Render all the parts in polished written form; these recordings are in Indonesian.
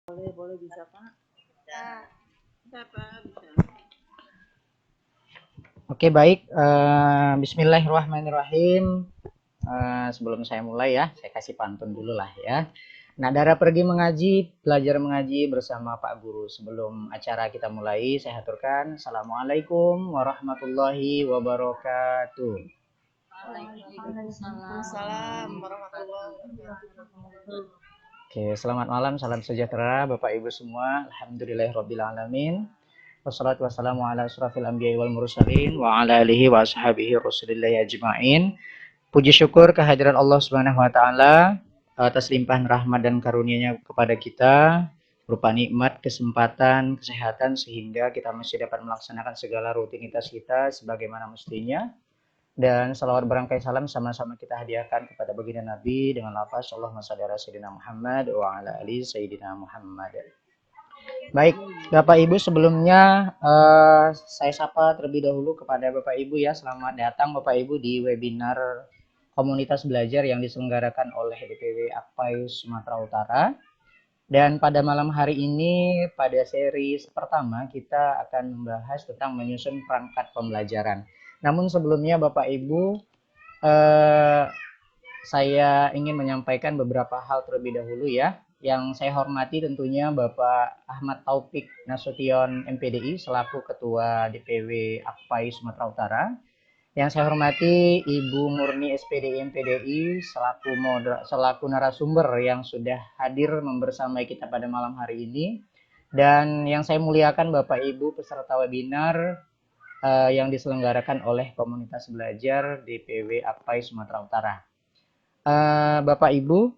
Boleh bisa Pak? Bisa Pak, bisa. Oke, baik. Bismillahirrahmanirrahim. Sebelum saya mulai ya, saya kasih pantun dulu lah ya. Nah, Dara pergi mengaji, belajar mengaji bersama Pak Guru. Sebelum acara kita mulai, saya aturkan Assalamualaikum warahmatullahi wabarakatuh. Waalaikumsalam warahmatullahi wabarakatuh. Oke, selamat malam, salam sejahtera Bapak Ibu semua. Alhamdulillahirabbil alamin. Wassalatu wassalamu ala asrafil anbiya'i wal mursalin wa ala alihi wa ashabihi rasulillahi ajma'in. Puji syukur kehadiran Allah Subhanahu wa taala atas limpahan rahmat dan karunia-Nya kepada kita berupa nikmat, kesempatan, kesehatan sehingga kita masih dapat melaksanakan segala rutinitas kita sebagaimana mestinya. Dan salawat berangkai salam sama-sama kita hadiahkan kepada baginda Nabi dengan lafaz Allahumma shalli ala sayyidina Muhammad wa ala ali sayyidina Muhammad. Baik, Bapak Ibu sebelumnya saya sapa terlebih dahulu kepada Bapak Ibu ya. Selamat datang Bapak Ibu di webinar komunitas belajar yang diselenggarakan oleh DPW Akpai Sumatera Utara. Dan pada malam hari ini pada seri pertama kita akan membahas tentang menyusun perangkat pembelajaran. Namun sebelumnya Bapak Ibu saya ingin menyampaikan beberapa hal terlebih dahulu ya. Yang saya hormati tentunya Bapak Ahmad Taufik Nasution MPDI selaku Ketua DPW Akpai Sumatera Utara. Yang saya hormati Ibu Murni SPDI MPDI selaku narasumber yang sudah hadir membersamai kita pada malam hari ini. Dan yang saya muliakan Bapak Ibu peserta webinar yang diselenggarakan oleh komunitas belajar DPW Akpai Sumatera Utara. Bapak Ibu,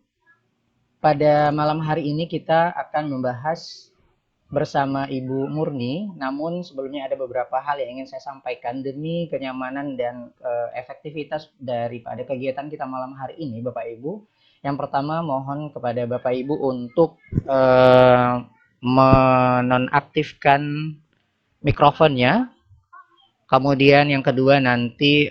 pada malam hari ini kita akan membahas bersama Ibu Murni, namun sebelumnya ada beberapa hal yang ingin saya sampaikan demi kenyamanan dan efektivitas daripada kegiatan kita malam hari ini, Bapak Ibu. Yang pertama, mohon kepada Bapak Ibu untuk menonaktifkan mikrofonnya. Kemudian yang kedua nanti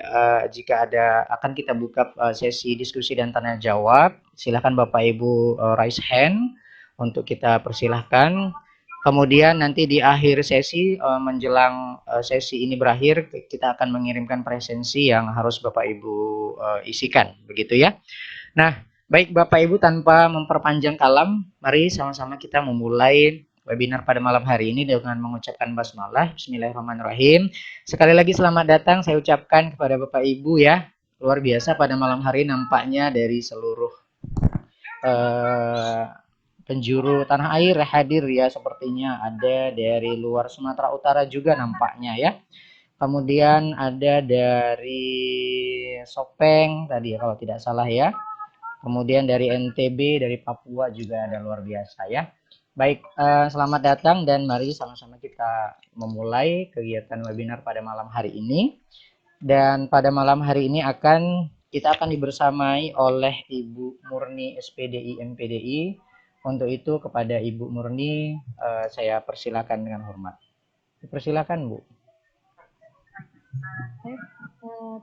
jika akan kita buka sesi diskusi dan tanya jawab, silakan Bapak Ibu raise hand untuk kita persilahkan. Kemudian nanti di akhir sesi menjelang sesi ini berakhir kita akan mengirimkan presensi yang harus Bapak Ibu isikan, begitu ya. Nah, baik Bapak Ibu tanpa memperpanjang kalam, mari sama-sama kita memulai webinar pada malam hari ini dengan mengucapkan basmalah. Bismillahirrahmanirrahim. Sekali lagi selamat datang saya ucapkan kepada Bapak Ibu ya. Luar biasa pada malam hari nampaknya dari seluruh penjuru tanah air hadir ya, sepertinya ada dari luar Sumatera Utara juga nampaknya ya. Kemudian ada dari Sopeng tadi kalau tidak salah ya. Kemudian dari NTB, dari Papua juga ada, luar biasa ya. Baik, selamat datang dan mari sama-sama kita memulai kegiatan webinar pada malam hari ini. Dan pada malam hari ini kita akan dibersamai oleh Ibu Murni SPDI MPDI. Untuk itu kepada Ibu Murni saya persilakan dengan hormat. Persilakan Bu.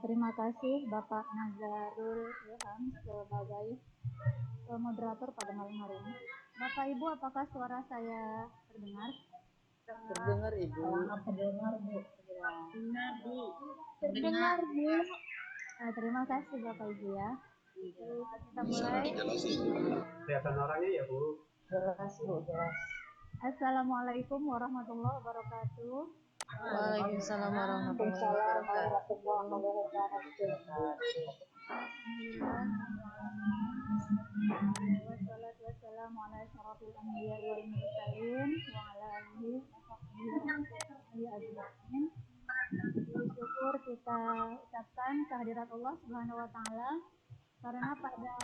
Terima kasih Bapak Nazarul Ilham sebagai moderator pada malam hari ini. Bapak Ibu, apakah suara saya terdengar? Terdengar Ibu. Terdengar Bu. Benar Bu. Terdengar Bu. Terima kasih Bapak Ibu ya. Kita mulai. Kelihatan orangnya ya Bu. Jelas Bu, jelas. Assalamualaikum warahmatullahi wabarakatuh. Waalaikumsalam warahmatullahi wabarakatuh. Wassalamu ala asyrafil anbiya'i wal mursalin wa ala alihi washabbihi ajma'in. Syukur kita ucapkan kehadirat Allah Subhanahu wa taala karena pada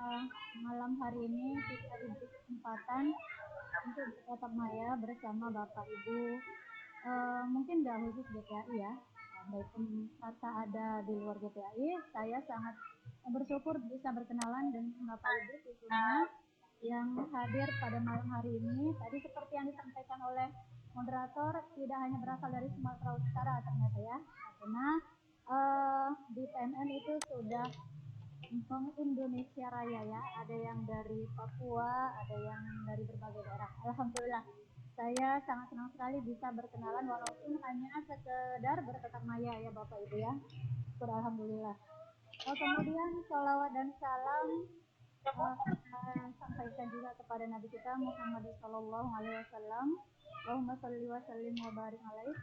malam hari ini kita diberi kesempatan untuk bertatap maya bersama Bapak Ibu, mungkin nggak khusus GPAI ya, baikpun kata ada di luar GPAI, saya sangat bersyukur bisa berkenalan dengan Bapak Ibu khususnya yang hadir pada malam hari ini. Tadi seperti yang disampaikan oleh moderator, tidak hanya berasal dari Sumatera Utara ternyata ya, karena di PNN itu sudah Indonesia Raya ya. Ada yang dari Papua, ada yang dari berbagai daerah. Alhamdulillah. Saya sangat senang sekali bisa berkenalan walaupun hanya sekedar bertatap maya ya Bapak Ibu ya. Alhamdulillah. Kemudian salawat dan salam sampaikan juga kepada Nabi kita Muhammad Sallallahu Alaihi Wasallam. Allahumma salli wa sallim wa barik alaih.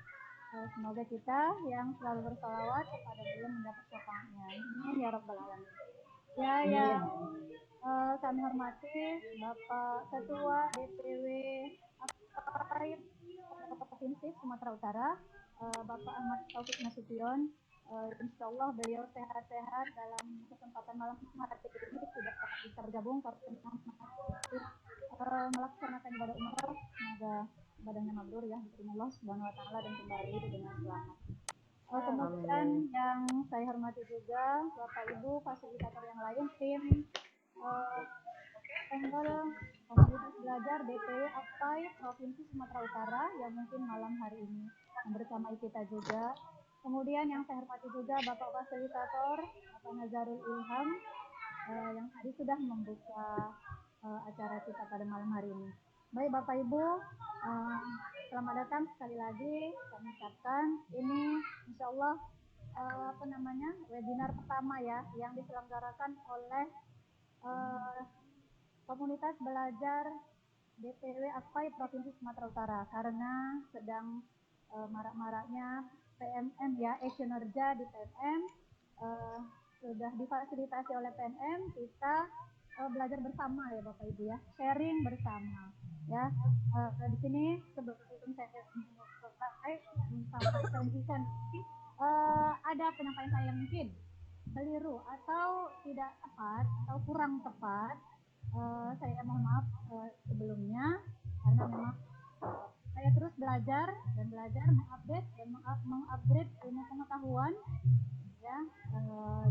Semoga kita yang selalu bersalawat kepada beliau mendapat syafaatnya. Amin ya rabbal alamin. Ya yang kami hormati Bapak Ketua DPW Aktif Provinsi Sumatera Utara, Bapak Ahmad Taufik Nasution. Insya Allah beliau sehat-sehat dalam kesempatan malam hari ini sudah bisa bergabung karena melaksanakan ibadah umroh. Semoga ibadahnya mabrur ya, diterima Allah Subhanahu Wa Taala dan kembali dengan selamat. Kemudian yang saya hormati juga Bapak Ibu fasilitator yang lain, tim Fasilitas Belajar DPW Akpai Provinsi Sumatera Utara yang mungkin malam hari ini bersama kita juga. Kemudian yang saya hormati juga Bapak Fasilitator Bapak Nazarul Ilham yang tadi sudah membuka acara kita pada malam hari ini. Baik Bapak Ibu, selamat datang sekali lagi. Kami ucapkan ini insya Allah webinar pertama ya yang diselenggarakan oleh Komunitas Belajar DPW Akpai Provinsi Sumatera Utara karena sedang marak-maraknya PMM ya, kinerja di PMM sudah difasilitasi oleh PMM, kita belajar bersama ya Bapak Ibu ya, sharing bersama ya. Di sini sebelum saya sampaikan ada penyampaian saya yang mungkin keliru atau tidak tepat atau kurang tepat, saya mohon maaf sebelumnya karena memang saya terus belajar mengupdate dan mengupgrade ilmu pengetahuan ya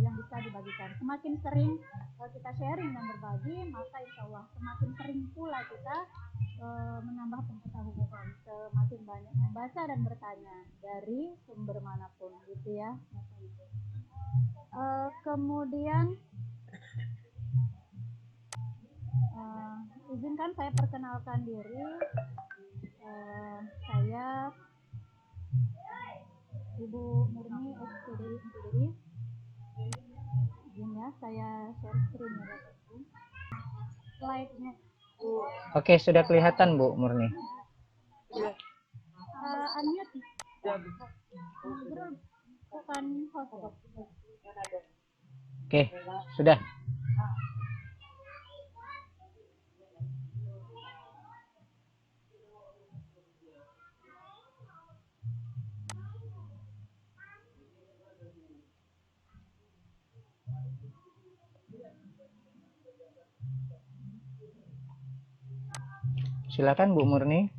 yang bisa dibagikan. Semakin sering kita sharing dan berbagi, maka insya Allah semakin sering pula kita menambah pengetahuan, semakin banyak membaca dan bertanya dari sumber manapun gitu ya. Kemudian izinkan saya perkenalkan diri. Saya Ibu Murni SPDI. Izin ya, saya share screen ya Bapak Ibu. Slide-nya. Oke, sudah kelihatan Bu Murni. Unmute. Bukan host. Oke, sudah. Silakan Bu Murni.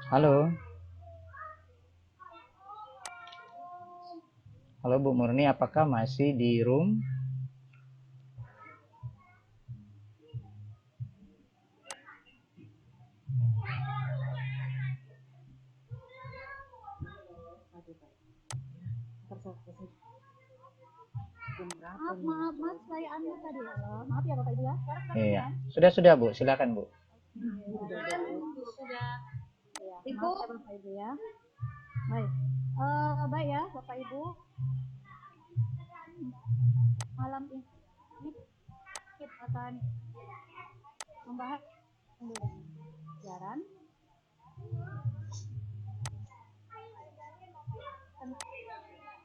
Halo. Halo Bu Murni, apakah masih di room? Maaf Mas, saya unmute tadi ya. Maaf ya Bapak Ibu ya. Iya, sudah Bu, silakan Bu. Sudah. Ibu Bapak Ibu ya. Baik. Baik ya Bapak Ibu. Malam ini kita akan membahas pelajaran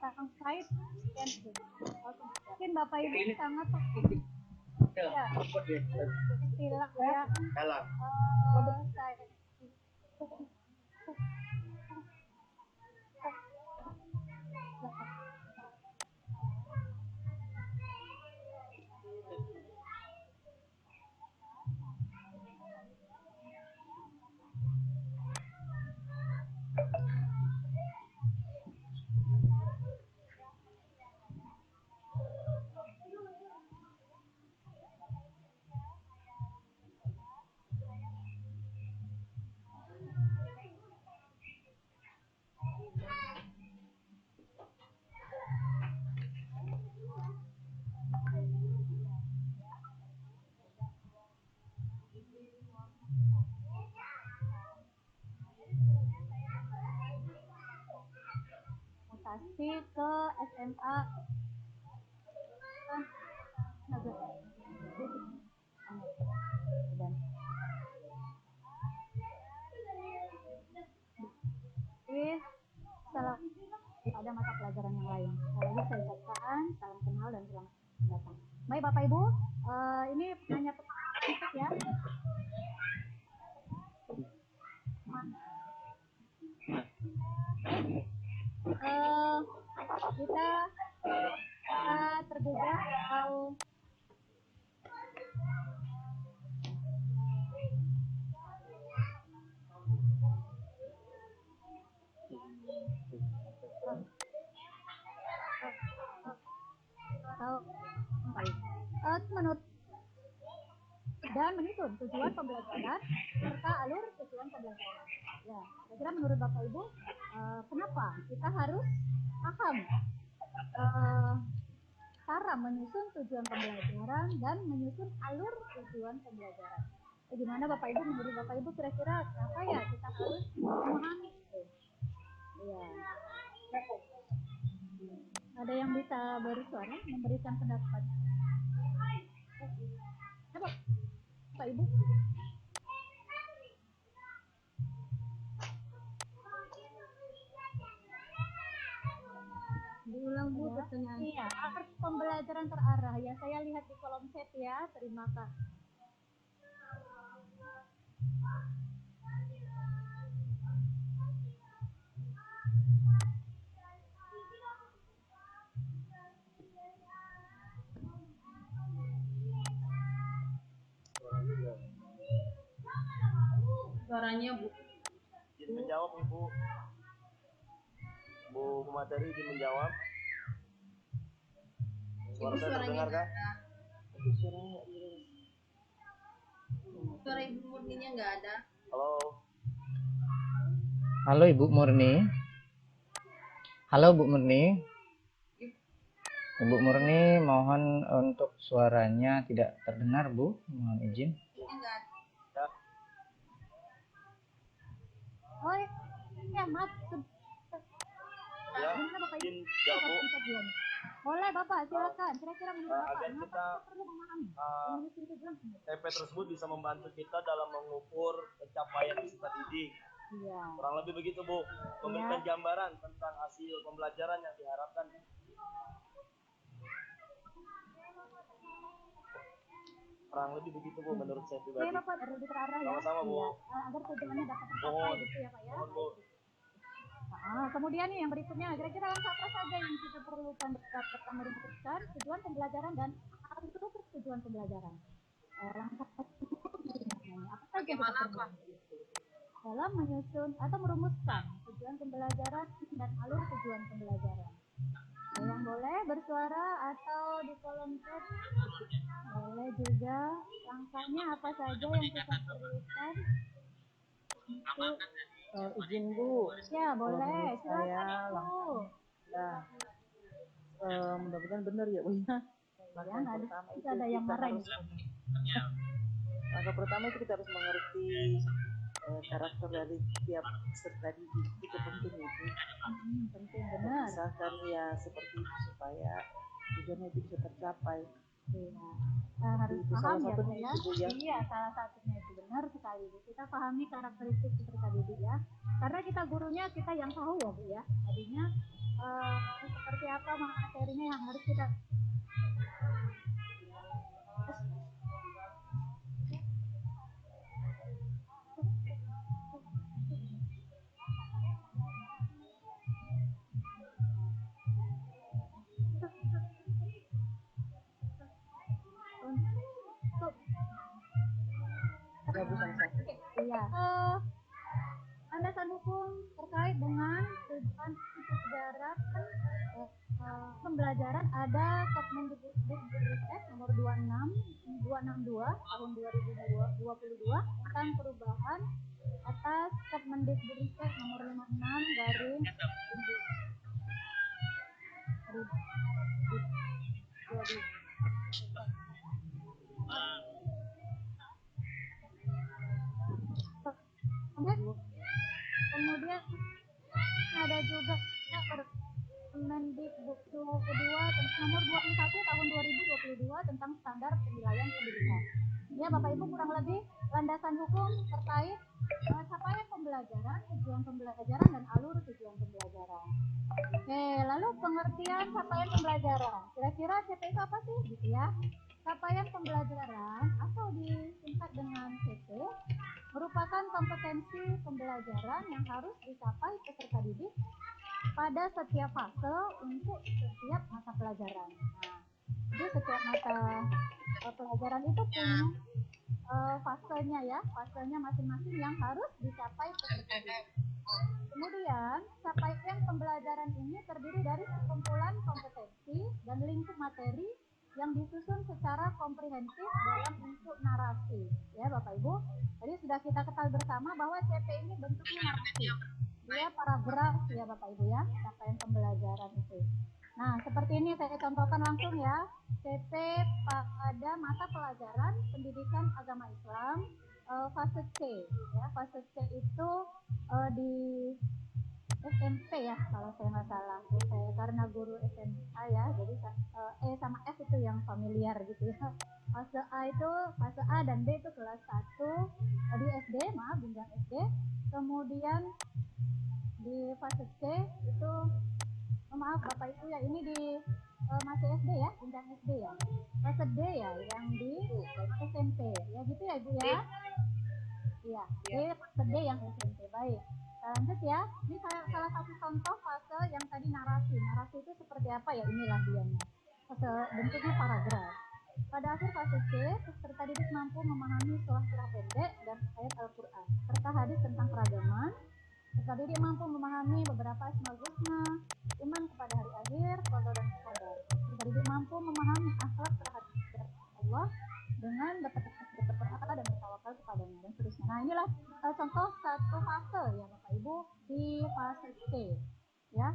tentang site dan mungkin Bapak Ibu sangat ya istilah ya adopsi ke SMA dan salam pada mata pelajaran yang lain. Lagi saya ucapkan salam kenal dan selamat datang. Baik Bapak Ibu, ini hanya pertanyaan ya. Kita tergugah atau menurut dan menyusun tujuan pembelajaran serta alur tujuan pembelajaran. Ya, kira-kira menurut Bapak Ibu, kenapa kita harus paham cara menyusun tujuan pembelajaran dan menyusun alur tujuan pembelajaran? Gimana Bapak Ibu, menurut Bapak Ibu kira-kira kenapa ya kita harus memahami itu? Ya. Ada yang bisa bersuara, memberikan pendapat? Bapak Ibu. Diulang Bu pertanyaan. Iya, pembelajaran terarah ya. Saya lihat di kolom chat ya. Terima kasih. Suaranya Bu. Izin menjawab Ibu. Bu materi izin menjawab. Suara saya terdengar kah? Suara Ibu Murninya nggak ada. Halo. Halo Ibu Murni. Halo Bu Murni. Ibu Murni mohon untuk suaranya tidak terdengar Bu. Mohon izin. Ya. Oh ya, maaf. Ya, izin jawab Bu. Boleh Bapak, silakan. Kira-kira menurut Bapak, Agar kita perlu memahami TP tersebut bisa membantu kita dalam mengukur pencapaian peserta didik. Iya. Kurang lebih begitu Bu. Memberikan gambaran tentang hasil pembelajaran yang diharapkan. Kurang lebih begitu Bu menurut saya pribadi. Oke Bapak, lebih terarah ya. Sama-sama Bu. Iya. Agar tujuannya dapat tercapai gitu ya Pak ya. Bu. Kemudian nih yang berikutnya, kira-kira langkah apa saja yang kita perlukan dapat merumuskan tujuan pembelajaran dan alur tujuan pembelajaran? Langkah apa saja yang kita perlukan dalam menyusun atau merumuskan tujuan pembelajaran dan alur tujuan pembelajaran? Yang boleh bersuara atau di kolom chat boleh juga. Langkahnya apa saja yang kita perlukan? Izin Bu. Ya boleh, Saya silakan Bu. Nah, mudah-mudahan benar ya Bu ya. Langkah pertama itu ada yang kita marah harus langkah pertama itu kita harus mengerti karakter dari setiap peserta didik. Itu penting itu. Penting benar. Misalkan ya seperti itu supaya tujuannya itu bisa tercapai. Iya. Harus Itu paham salah ya, satunya ya. itu ya. Iya, salah satunya itu benar sekali Bu. Kita pahami karakteristik peserta didik ya. Karena kita gurunya kita yang tahu ya Bu ya. Tadinya seperti apa materinya yang harus kita Iya. Landasan hukum terkait dengan tujuan pembelajaran pembelajaran ada Kemendikbudristek nomor 262 tahun 2022 tentang perubahan atas Kemendikbudristek nomor 56 garing kemudian ada juga Permen kedua tentang standar penilaian pendidikan. Ya Bapak Ibu, kurang lebih landasan hukum terkait capaian pembelajaran, tujuan pembelajaran, dan alur tujuan pembelajaran. Oke, lalu pengertian capaian pembelajaran. Kira-kira CP itu apa sih gitu ya? Capaian pembelajaran atau disingkat dengan CP merupakan kompetensi pembelajaran yang harus dicapai peserta didik pada setiap fase untuk setiap mata pelajaran. Nah, jadi setiap mata pelajaran itu punya fasenya ya, fasenya masing-masing yang harus dicapai peserta didik. Kemudian, capaian pembelajaran ini terdiri dari kumpulan kompetensi dan lingkup materi yang disusun secara komprehensif dalam bentuk narasi. Ya, Bapak Ibu. Jadi sudah kita ketahui bersama bahwa CP ini bentuknya narasi. Dia paragraf ya Bapak Ibu ya, capaian pembelajaran itu. Nah, seperti ini saya contohkan langsung ya. CP pada mata pelajaran pendidikan agama Islam fase C ya. Fase C itu di SMP ya kalau saya nggak salah. Saya karena guru SMA ya, jadi E sama F itu yang familiar gitu ya. Fase A itu fase A dan B itu kelas 1 di SD, maaf jenjang SD. Kemudian di fase C itu maaf Bapak Ibu ya, ini di masih SD ya, jenjang SD ya. Fase D ya yang di SMP ya gitu ya Ibu ya. Iya, fase D yang SMP. Baik. Lanjut ya. Ini salah satu contoh fase yang tadi narasi. Narasi itu seperti apa ya? Inilah dianya. Fase bentuknya paragraf. Pada akhir fase C, peserta didik mampu memahami surah-surah pendek dan ayat Al-Quran serta hadis tentang keragaman. Peserta didik mampu memahami beberapa asmaul husna, iman kepada hari akhir, qada dan qadar. Peserta didik mampu memahami akhlak terhadap Allah dengan bertakwa dan bertawakal kepadanya dan seterusnya. Nah, inilah contoh satu fase ya Bapak Ibu di fase C ya.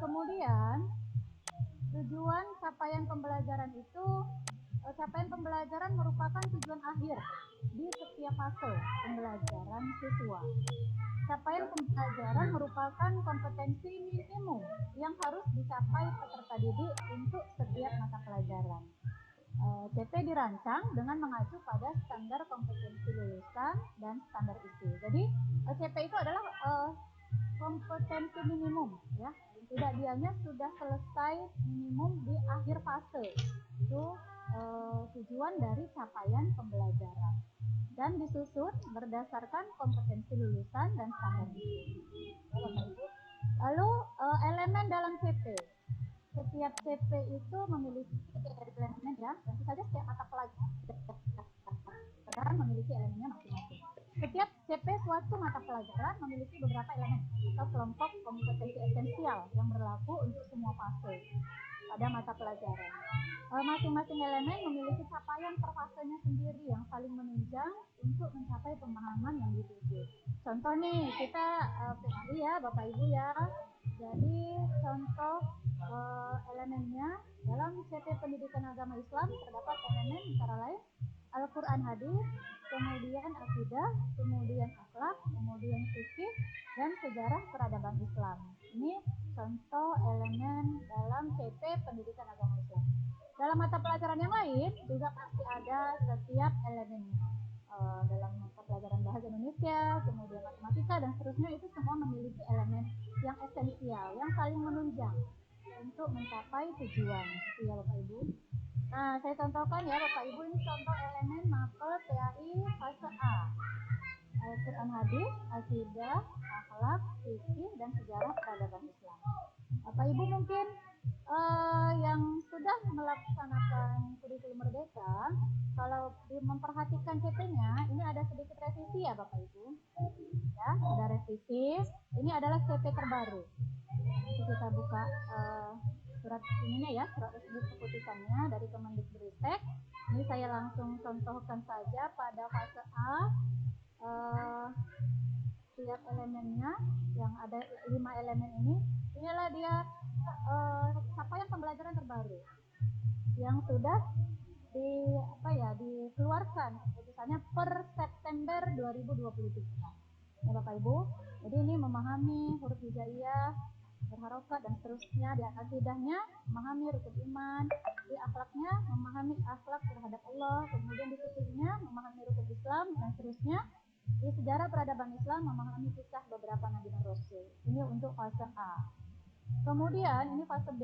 Kemudian tujuan capaian pembelajaran itu, capaian pembelajaran merupakan tujuan akhir di setiap fase pembelajaran siswa. Capaian pembelajaran merupakan kompetensi minimum yang harus dicapai peserta didik untuk setiap mata pelajaran. CP dirancang dengan mengacu pada standar kompetensi lulusan dan standar isi. Jadi CP itu adalah kompetensi minimum ya. Tidak dianya sudah selesai minimum di akhir fase. Itu tujuan dari capaian pembelajaran dan disusun berdasarkan kompetensi lulusan dan standar isi. Lalu elemen dalam CP. Setiap CP itu memiliki elemen ya, tentu saja setiap mata pelajaran memiliki elemennya masing-masing. Setiap CP suatu mata pelajaran memiliki beberapa elemen atau kelompok kompetensi esensial yang berlaku untuk semua fase pada mata pelajaran. Masing-masing elemen memiliki capaian per fasenya sendiri yang saling menunjang untuk mencapai pemahaman yang dituju. Contoh nih, kita PAI ya Bapak Ibu ya. Jadi contoh elemennya dalam CP Pendidikan Agama Islam terdapat elemen antara lain Al-Quran hadis, kemudian akidah, kemudian akhlak, kemudian fikih, dan sejarah peradaban Islam. Ini contoh elemen dalam CP Pendidikan Agama Islam. Dalam mata pelajaran yang lain juga pasti ada setiap elemennya. Dalam mata pelajaran bahasa Indonesia, kemudian matematika dan seterusnya, itu semua memiliki elemen yang esensial, yang saling menunjang untuk mencapai tujuan. Itu ya Bapak Ibu. Nah, saya contohkan ya Bapak Ibu, ini contoh elemen mapel PAI fase A. Al-Quran hadis, akidah, akhlak, fikih, dan sejarah peradaban Islam. Bapak Ibu mungkin yang sudah melaksanakan kurikulum merdeka, kalau memperhatikan CP-nya, ini ada sedikit revisi ya Bapak Ibu. Ya, ada revisi. Ini adalah CP terbaru. Nanti kita buka surat ininya ya, surat resmi keputusannya dari Kemendikbudristek. Ini saya langsung contohkan saja pada fase A. Setiap elemennya yang ada 5 elemen ini, inilah dia capaian pembelajaran terbaru yang sudah dikeluarkan keputusannya per September 2023 ya Bapak Ibu. Jadi ini memahami huruf hijaiyah berharokat dan seterusnya. Di akidahnya memahami rukun iman, di akhlaknya memahami akhlak terhadap Allah, kemudian di fikihnya memahami rukun Islam dan seterusnya. Di sejarah peradaban Islam memahami kisah beberapa nabi dan rasul. Ini untuk fase A. Kemudian ini fase B.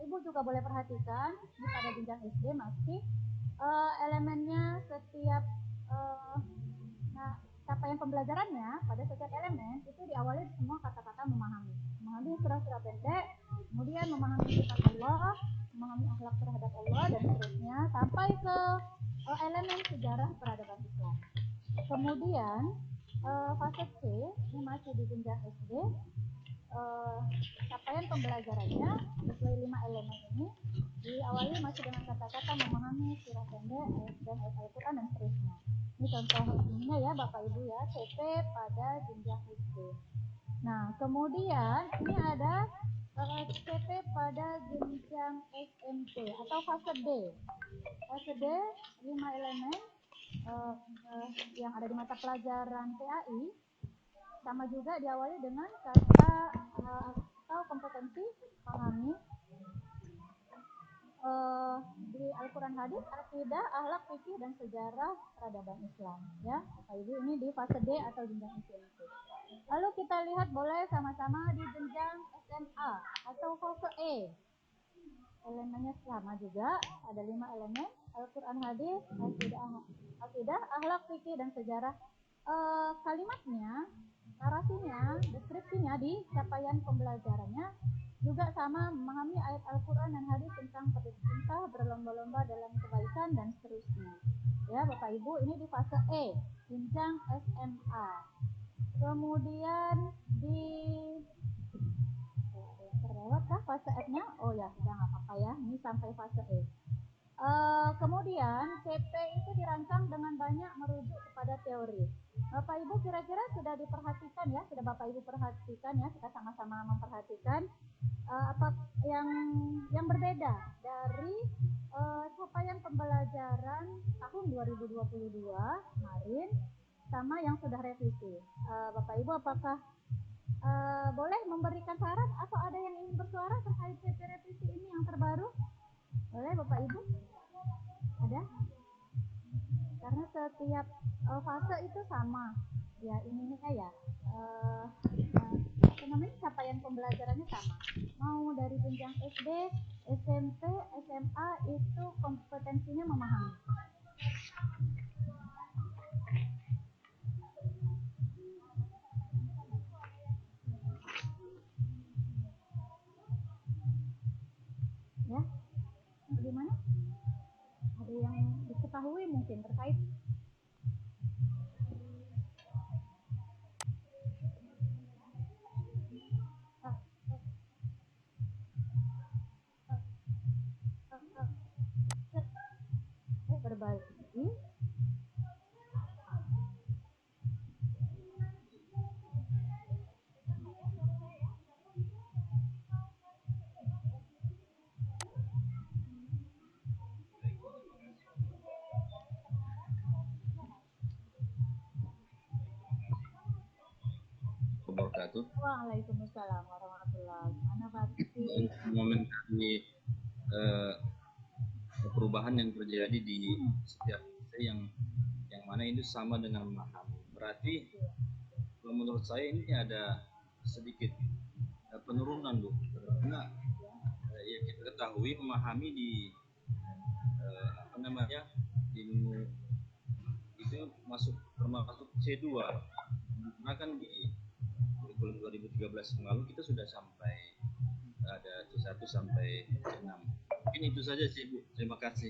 Ibu juga boleh perhatikan ini pada jenjang SD masih elemennya setiap capaian pembelajarannya pada setiap elemen itu diawali semua kata-kata memahami surah-surah pendek, kemudian memahami sifat Allah, memahami akhlak terhadap Allah dan seterusnya sampai ke elemen sejarah peradaban Islam. Kemudian fase C ini masih di jenjang SD. Capaian pembelajarannya sesuai 5 elemen ini diawali masih dengan kata-kata memahami surah pendek, ayat dan ayat Al-Quran dan seterusnya. Ini contoh umumnya ya Bapak Ibu ya, CP pada jenjang SD. Nah kemudian ini ada CP pada jenjang SMP atau fase D. Fase D 5 elemen yang ada di mata pelajaran PAI sama juga diawali dengan kata atau kompetensi pahami di Al-Quran, hadis, akidah, akhlak, fikih dan sejarah peradaban Islam ya. Bapak Ibu ini di fase D atau jenjang SMP. Lalu kita lihat boleh sama-sama di jenjang SMA atau fase E. Elemennya sama juga, ada 5 elemen, Al-Quran, hadis, akidah, akhlak, fikih dan sejarah. Kalimatnya, narasinya, deskripsinya di capaian pembelajarannya juga sama, memahami ayat Al-Quran dan hadis tentang perintah berlomba-lomba dalam kebaikan dan seterusnya. Ya Bapak Ibu, ini di fase E, jenjang SMA. Kemudian di terlewat kah fase F-nya? Oh ya, sudah nggak apa-apa ya. Ini sampai fase E. Kemudian CP itu dirancang dengan banyak merujuk kepada teori. Bapak Ibu kira-kira sudah diperhatikan ya, sudah Bapak Ibu perhatikan ya, kita sama-sama memperhatikan apa yang berbeda dari capaian pembelajaran tahun 2022 kemarin sama yang sudah revisi. Bapak Ibu apakah boleh memberikan saran atau ada yang ingin bersuara terkait CP revisi ini yang terbaru? Boleh Bapak Ibu? Ada? Karena setiap fase itu sama ya, ininya ya apa namanya, capaian pembelajarannya sama, mau dari jenjang SD, SMP, SMA itu kompetensinya memahami. Ya, bagaimana? Ada yang diketahui mungkin terkait berbagi. Wabarakatuh. Waalaikumsalam warahmatullahi wabarakatuh. Mengenai perubahan yang terjadi di setiap yang mana itu sama dengan memahami. Berarti menurut saya ini ada sedikit penurunan Bu. Karena yang kita ketahui memahami di apa namanya ilmu itu termasuk C2. Karena kan di kurikulum 2013 yang lalu kita sudah sampai ada C1 sampai C6. Mungkin itu saja sih Bu. Terima kasih.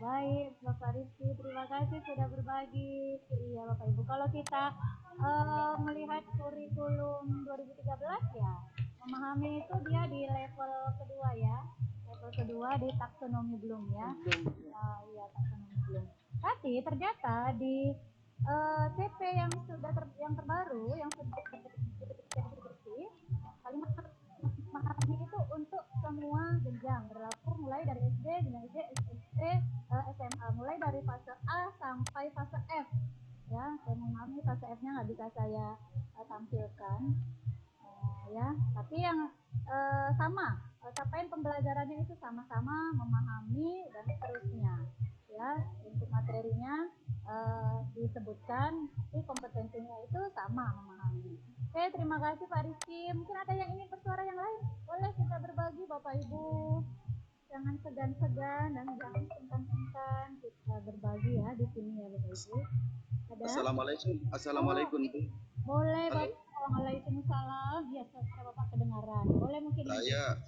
Baik Bapak Rizky, terima kasih sudah berbagi. Iya Bapak Ibu, kalau kita melihat kurikulum 2013 ya, memahami itu dia di level kedua ya, level kedua di taksonomi Bloom ya. Iya taksonomi Bloom. Tapi ternyata di CP yang sudah yang terbaru yang sudah bersih, kalimat memahami itu untuk semua jenjang, berlaku mulai dari SD, jenjang SD, SMP, SMA, mulai dari fase A sampai fase F. Ya, saya memahami fase F-nya nggak bisa saya tampilkan, ya. Tapi yang sama-sama memahami dan seterusnya. Ya, untuk materinya disebutkan, tapi kompetensinya itu sama memahami. Oke, terima kasih Pak Rizky. Mungkin ada yang ingin bersuara yang lain? Boleh kita berbagi Bapak Ibu. Jangan segan-segan dan jangan sungkan-sungkan, kita berbagi ya di sini ya Bapak Ibu. Ada? Assalamualaikum Ibu. Boleh Halo. Bapak. Waalaikumsalam. Ya, suara Bapak kedengaran. Boleh mungkin. Saya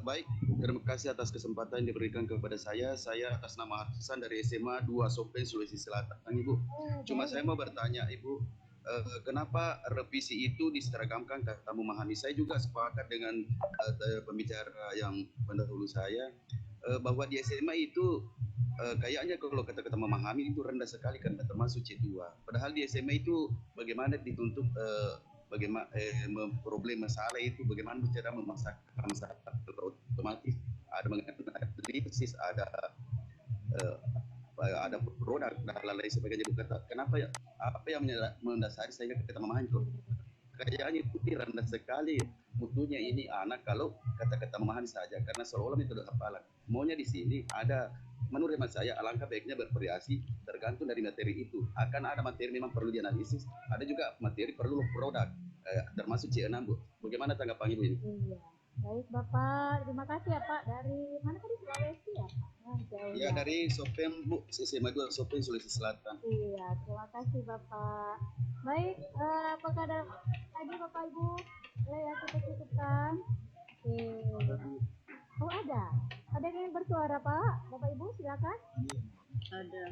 baik, terima kasih atas kesempatan yang diberikan kepada saya. Saya atas nama Hasan dari SMA 2 Sopeng, Sulawesi Selatan, Ibu. Cuma saya mau bertanya, Ibu, kenapa revisi itu diseragamkan kata memahami? Saya juga sepakat dengan pembicara yang pendahulu saya, bahwa di SMA itu kayaknya kalau kata-kata memahami itu rendah sekali karena termasuk C2. Padahal di SMA itu bagaimana dituntut bagaimana problem masalah itu, bagaimana cara memasakkan masalah otomatis, ada mengenai analisis, ada produk dan lain sebagainya. Kenapa ya, apa yang mendasari sehingga kita memahami kok kayaknya itu rendah sekali mutunya ini anak kalau kata-kata memahami saja, karena seolah metode hafalan. Maunya di sini ada, menurut hemat saya alangkah baiknya bervariasi tergantung dari materi itu. Akan ada materi memang perlu dianalisis, ada juga materi perlu produk, termasuk C6 Bu. Bagaimana tanggapan Ibu ini? Iya, baik Bapak, terima kasih ya Pak. Dari mana tadi, Sulawesi ya Pak? Jauh Ya, dari Sopeng Bu, SMA 2 Sopeng, Sulawesi Selatan. Iya, terima kasih Bapak. Baik, apakah ada lagi Bapak Ibu? Boleh ya kita cukupkan. Oke. Oh ada yang ingin bersuara Pak? Bapak Ibu silakan. Ada.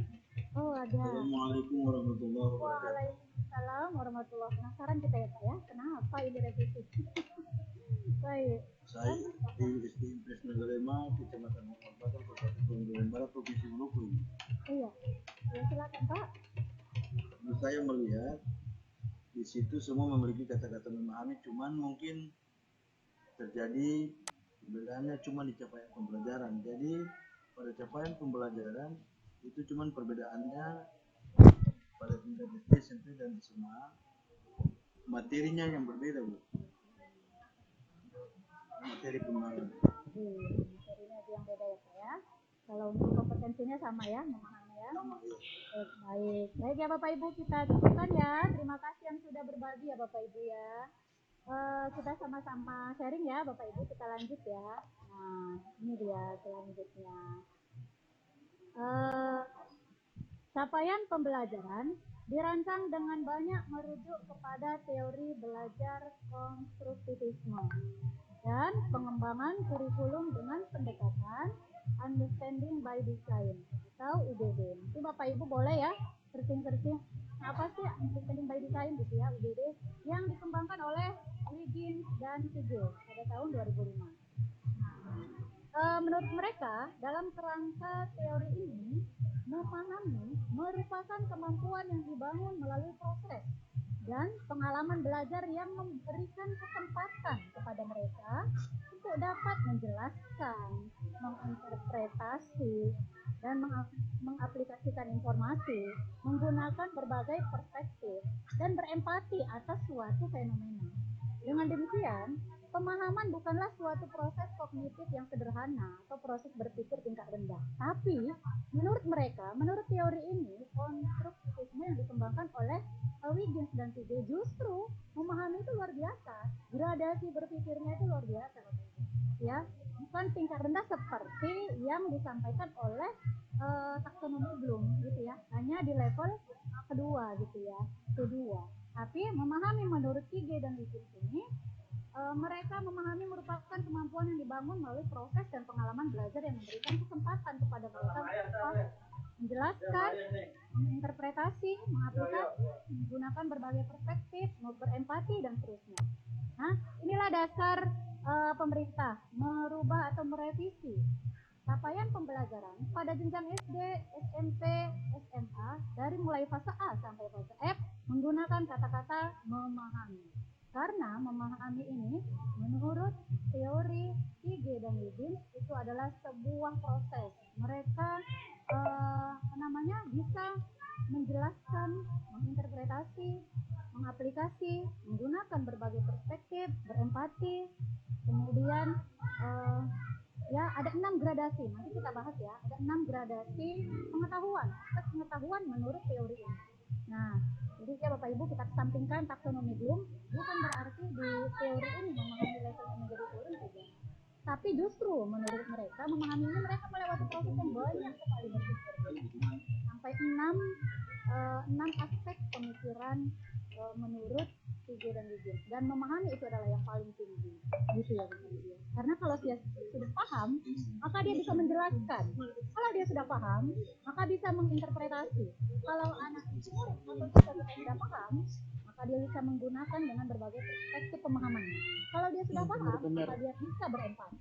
Oh ada. Assalamualaikum warahmatullahi wabarakatuh. Waalaikumsalam warahmatullahi wabarakatuh. Penasaran kita ya Pak ya, kenapa ini revisi? Baik. Saya di Impres Nagarema, Kecamatan Makassar, Kabupaten Bandung Barat, Provinsi Maluku. Iya. Ya silakan Pak. Saya melihat di situ semua memiliki kata-kata memahami, cuman mungkin terjadi perbedaannya cuma di capaian pembelajaran. Jadi pada capaian pembelajaran itu cuman perbedaannya pada tingkat SD, SMP dan SMA, materinya yang berbeda Bu. Materi pembelajaran. Materinya itu yang beda ya Pak ya. Kalau untuk kompetensinya sama ya, memahami ya. Baik. Baik ya Bapak Ibu, kita cukupkan ya. Terima kasih yang sudah berbagi ya Bapak Ibu ya. Kita sama-sama sharing ya Bapak Ibu, kita lanjut ya. Nah, ini dia selanjutnya. Capaian pembelajaran dirancang dengan banyak merujuk kepada teori belajar konstruktivisme dan pengembangan kurikulum dengan pendekatan Understanding by Design atau UBD. Nanti Bapak Ibu boleh ya searching apa sih Understanding by Design gitu ya, UBD, yang dikembangkan oleh Wiggins dan Siegel pada tahun 2005. Menurut mereka, dalam kerangka teori ini, memahami merupakan kemampuan yang dibangun melalui proses dan pengalaman belajar yang memberikan kesempatan kepada mereka untuk dapat menjelaskan, menginterpretasi, dan mengaplikasikan informasi menggunakan berbagai perspektif dan berempati atas suatu fenomena. Dengan demikian, pemahaman bukanlah suatu proses kognitif yang sederhana atau proses berpikir tingkat rendah. Tapi, menurut mereka, menurut teori ini, konstruktivisme yang dikembangkan oleh Wiggins dan Siegel justru memahami itu luar biasa. Gradasi berpikirnya itu luar biasa. Ya, bukan tingkat rendah seperti yang disampaikan oleh taksonomi Bloom gitu ya. Hanya di level kedua gitu ya, kedua. Tapi memahami menurut Siegel dan Wiggins ini, mereka memahami merupakan kemampuan yang dibangun melalui proses dan pengalaman belajar yang memberikan kesempatan kepada mereka untuk menjelaskan, menginterpretasi, mengaplikasi, menggunakan berbagai perspektif, berempati dan seterusnya. Nah, inilah dasar pemerintah merubah atau merevisi capaian pembelajaran pada jenjang SD, SMP, SMA dari mulai fase A sampai fase F menggunakan kata-kata memahami. Karena memahami ini menurut teori Siegel dan Wiggins itu adalah sebuah proses. Mereka bisa menjelaskan, menginterpretasi, mengaplikasi, menggunakan berbagai perspektif, berempati, kemudian Ya, ada 6 gradasi. Nanti kita bahas ya. Ada 6 gradasi pengetahuan, aspek pengetahuan menurut teori ini. Nah, jadi ya Bapak Ibu kita kesampingkan taksonomi Bloom, bukan berarti di teori ini memahami levelnya menjadi turun tidak. Tapi justru menurut mereka memahami ini mereka melewati proses yang banyak sekali berpikir. Sampai 6 aspek pemikiran menurut Pige dan Eugene, dan memahami itu adalah yang paling tinggi gitu ya Bapak Ibu. Karena kalau dia sudah paham maka dia bisa menjelaskan, kalau dia sudah paham maka bisa menginterpretasi. Kalau anak murid atau kita sudah paham maka dia bisa menggunakan dengan berbagai perspektif pemahaman. Kalau dia sudah paham maka dia bisa berempati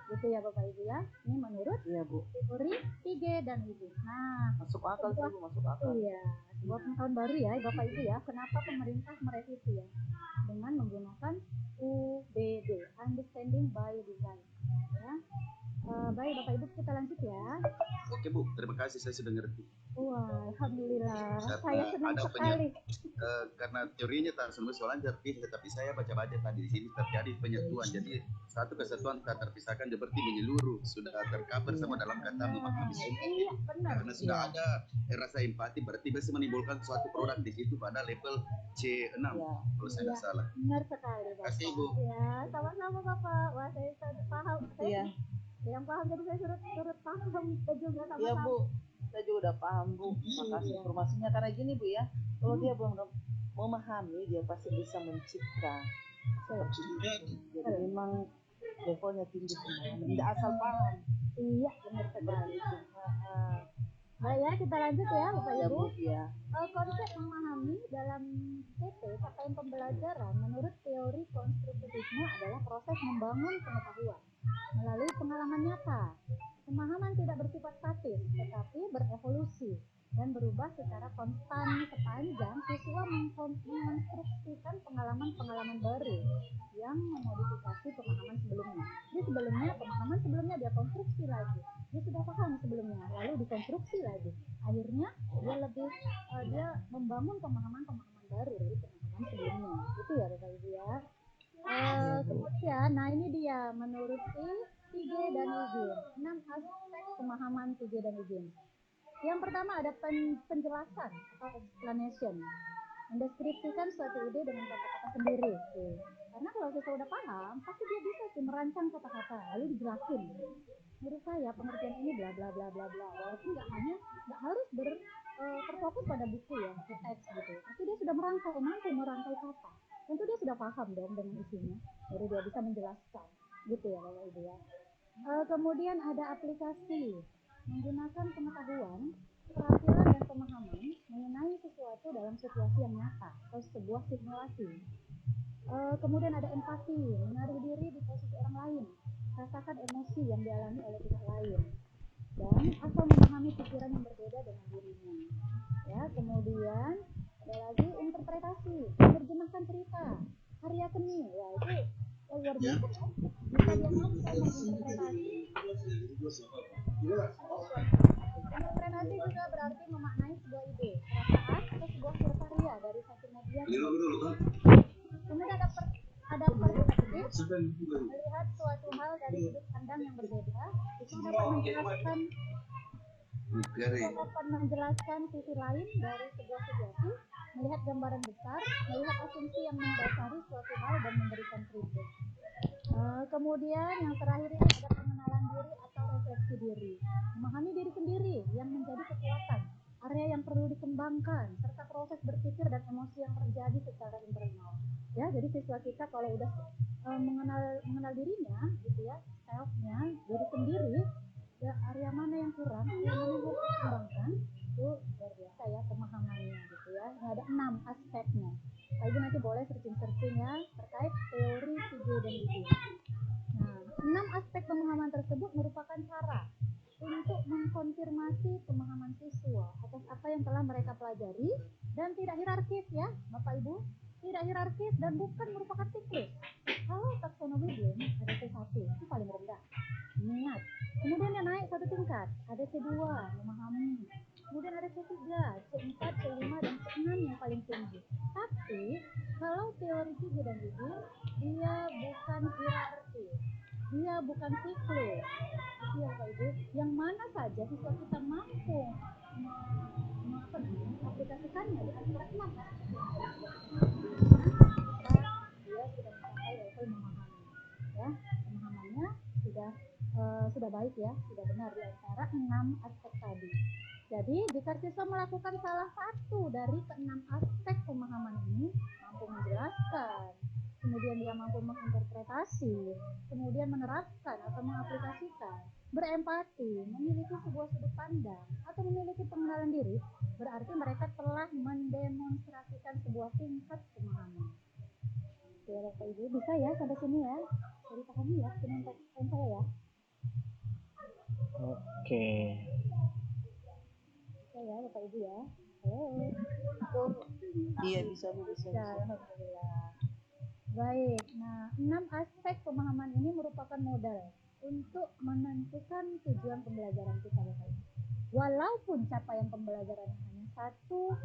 gitu ya Bapak Ibu ya. Ini menurut teori Pige dan Eugene. Nah, Masuk akal sih Bu, masuk akal. iya, sebuah pengetahuan baru ya Bapak Ibu ya. Kenapa pemerintah merevisi ya dengan menggunakan UBD, Understanding by Design ya. Baik Bapak Ibu, kita lanjut ya. Oke Bu, terima kasih, saya sudah ngerti. Wah, alhamdulillah. Karena Saya senang ada sekali. karena teorinya taksonomi soalnya terpisah, tapi saya baca-baca tadi di sini terjadi penyatuan. Jadi satu kesatuan tak terpisahkan seperti menyeluruh, sudah tercover sama dalam kata memahami semua. Iya, benar. Karena sudah ada rasa empati, berarti bisa menimbulkan suatu produk di situ pada level C6 kalau saya nggak salah. Benar sekali Bapak. Kasih Ibu. Ya, sama-sama Bapak. Wah, saya paham. Iya. Yang paham jadi saya turut paham juga sama-sama. Iya Bu, saya juga udah paham Bu. Makasih informasinya, karena gini Bu ya, kalau dia belum memahami dia pasti bisa mencipta seperti itu. Jadi memang levelnya tinggi semua, tidak asal paham. Iya, benar sekali. Nah ya, kita lanjut ya Bapak Ibu. Iya. Konsep memahami dalam CP capaian pembelajaran menurut teori konstruktivisme adalah proses membangun pengetahuan melalui pengalaman nyata. Pemahaman tidak bersifat statis, tetapi berevolusi dan berubah secara konstan sepanjang siswa mengkonstruksikan pengalaman-pengalaman baru yang memodifikasi pemahaman sebelumnya. Jadi sebelumnya, pemahaman sebelumnya dia konstruksi lagi. Dia sudah paham sebelumnya, lalu dikonstruksi lagi. Akhirnya dia membangun pemahaman-pemahaman baru dari pemahaman sebelumnya. Itu ya Bapak Ibu ya. Kemudian, nah ini dia menurut Pige dan Eugene, 6 aspek pemahaman Pige dan Eugene. Yang pertama ada penjelasan atau explanation, mendeskripsikan suatu ide dengan kata-kata sendiri. Karena kalau kita udah paham, pasti dia bisa sih merancang kata-kata lalu dijelasin. Menurut saya pengertian ini bla bla bla bla bla. Walaupun nggak harus terfokus pada buku ya, ke teks gitu. Tapi dia sudah mampu merangkai kata. Tentu dia sudah paham dong dengan isinya, baru dia bisa menjelaskan, gitu ya Bapak Ibu ya. Kemudian ada aplikasi, menggunakan pengetahuan, keterampilan dan pemahaman mengenai sesuatu dalam situasi yang nyata atau sebuah simulasi. Kemudian ada empati, menaruh diri di posisi orang lain, rasakan emosi yang dialami oleh pihak lain, dan atau memahami pikiran yang berbeda dengan dirinya. Ya, kemudian ada lagi interpretasi, menerjemahkan cerita, karya seni. Ya itu luar biasa kan? Bisa dia menginterpretasi. Interpretasi juga berarti memaknai sebuah ide, perasaan atau sebuah karya dari satu media. Kemudian ada perspektif, melihat suatu hal dari sudut pandang yang berbeda. Itu dapat menjelaskan sisi lain dari sebuah situasi, melihat gambaran besar, melihat asumsi yang mendasari suatu hal dan memberikan kritik. Kemudian yang terakhir ini ada pengenalan diri atau refleksi diri, memahami diri sendiri yang menjadi kekuatan, area yang perlu dikembangkan, serta proses berpikir dan emosi yang terjadi secara internal. Ya, jadi siswa kita kalau udah mengenal dirinya, gitu ya, self-nya, diri sendiri, ya area mana yang kurang, area mana yang harus dikembangkan, itu luar biasa ya pemahamannya, gitu ya. Ini ada 6 aspeknya. Ibu nanti boleh searching ya terkait teori Pige dan Eugene. Nah, 6 aspek pemahaman tersebut merupakan cara untuk mengkonfirmasi pemahaman siswa atas apa yang telah mereka pelajari dan tidak hierarkis ya Bapak Ibu, tidak hierarkis dan bukan merupakan siklus. Kalau taksonomi Bloom ada C1 itu paling rendah, ingat. Kemudian yang naik satu tingkat, ada C2 memahami, kemudian ada C3, C4, C5 dan C6 yang paling tinggi. Tapi kalau teori Pige dan Eugene dia bukan hierarkis, dia bukan siklus. Itu ya Bapak Ibu, yang mana saja siswa kita mampu aplikasikannya di antara 6 dia sudah mencapai level memahami, ya pemahamannya sudah baik ya, sudah benar di antara 6 aspek tadi. Jadi jika siswa melakukan salah satu dari ke-6 aspek pemahaman ini, mampu menjelaskan, kemudian dia mampu menginterpretasi, kemudian menerapkan atau mengaplikasikan, berempati, memiliki sebuah sudut pandang, atau memiliki pengenalan diri, berarti mereka telah mendemonstrasikan sebuah tingkat pemahaman. Ya Bapak Ibu, bisa ya sampai sini ya, jadi pahami ya dengan saya ya. Oke. Bisa ya Bapak Ibu ya. Halo. Iya bisa Bu, bisa. Alhamdulillah. Baik, nah 6 aspek pemahaman ini merupakan modal untuk menentukan tujuan pembelajaran kita Bapak Ibu. Walaupun capaian pembelajaran hanya satu,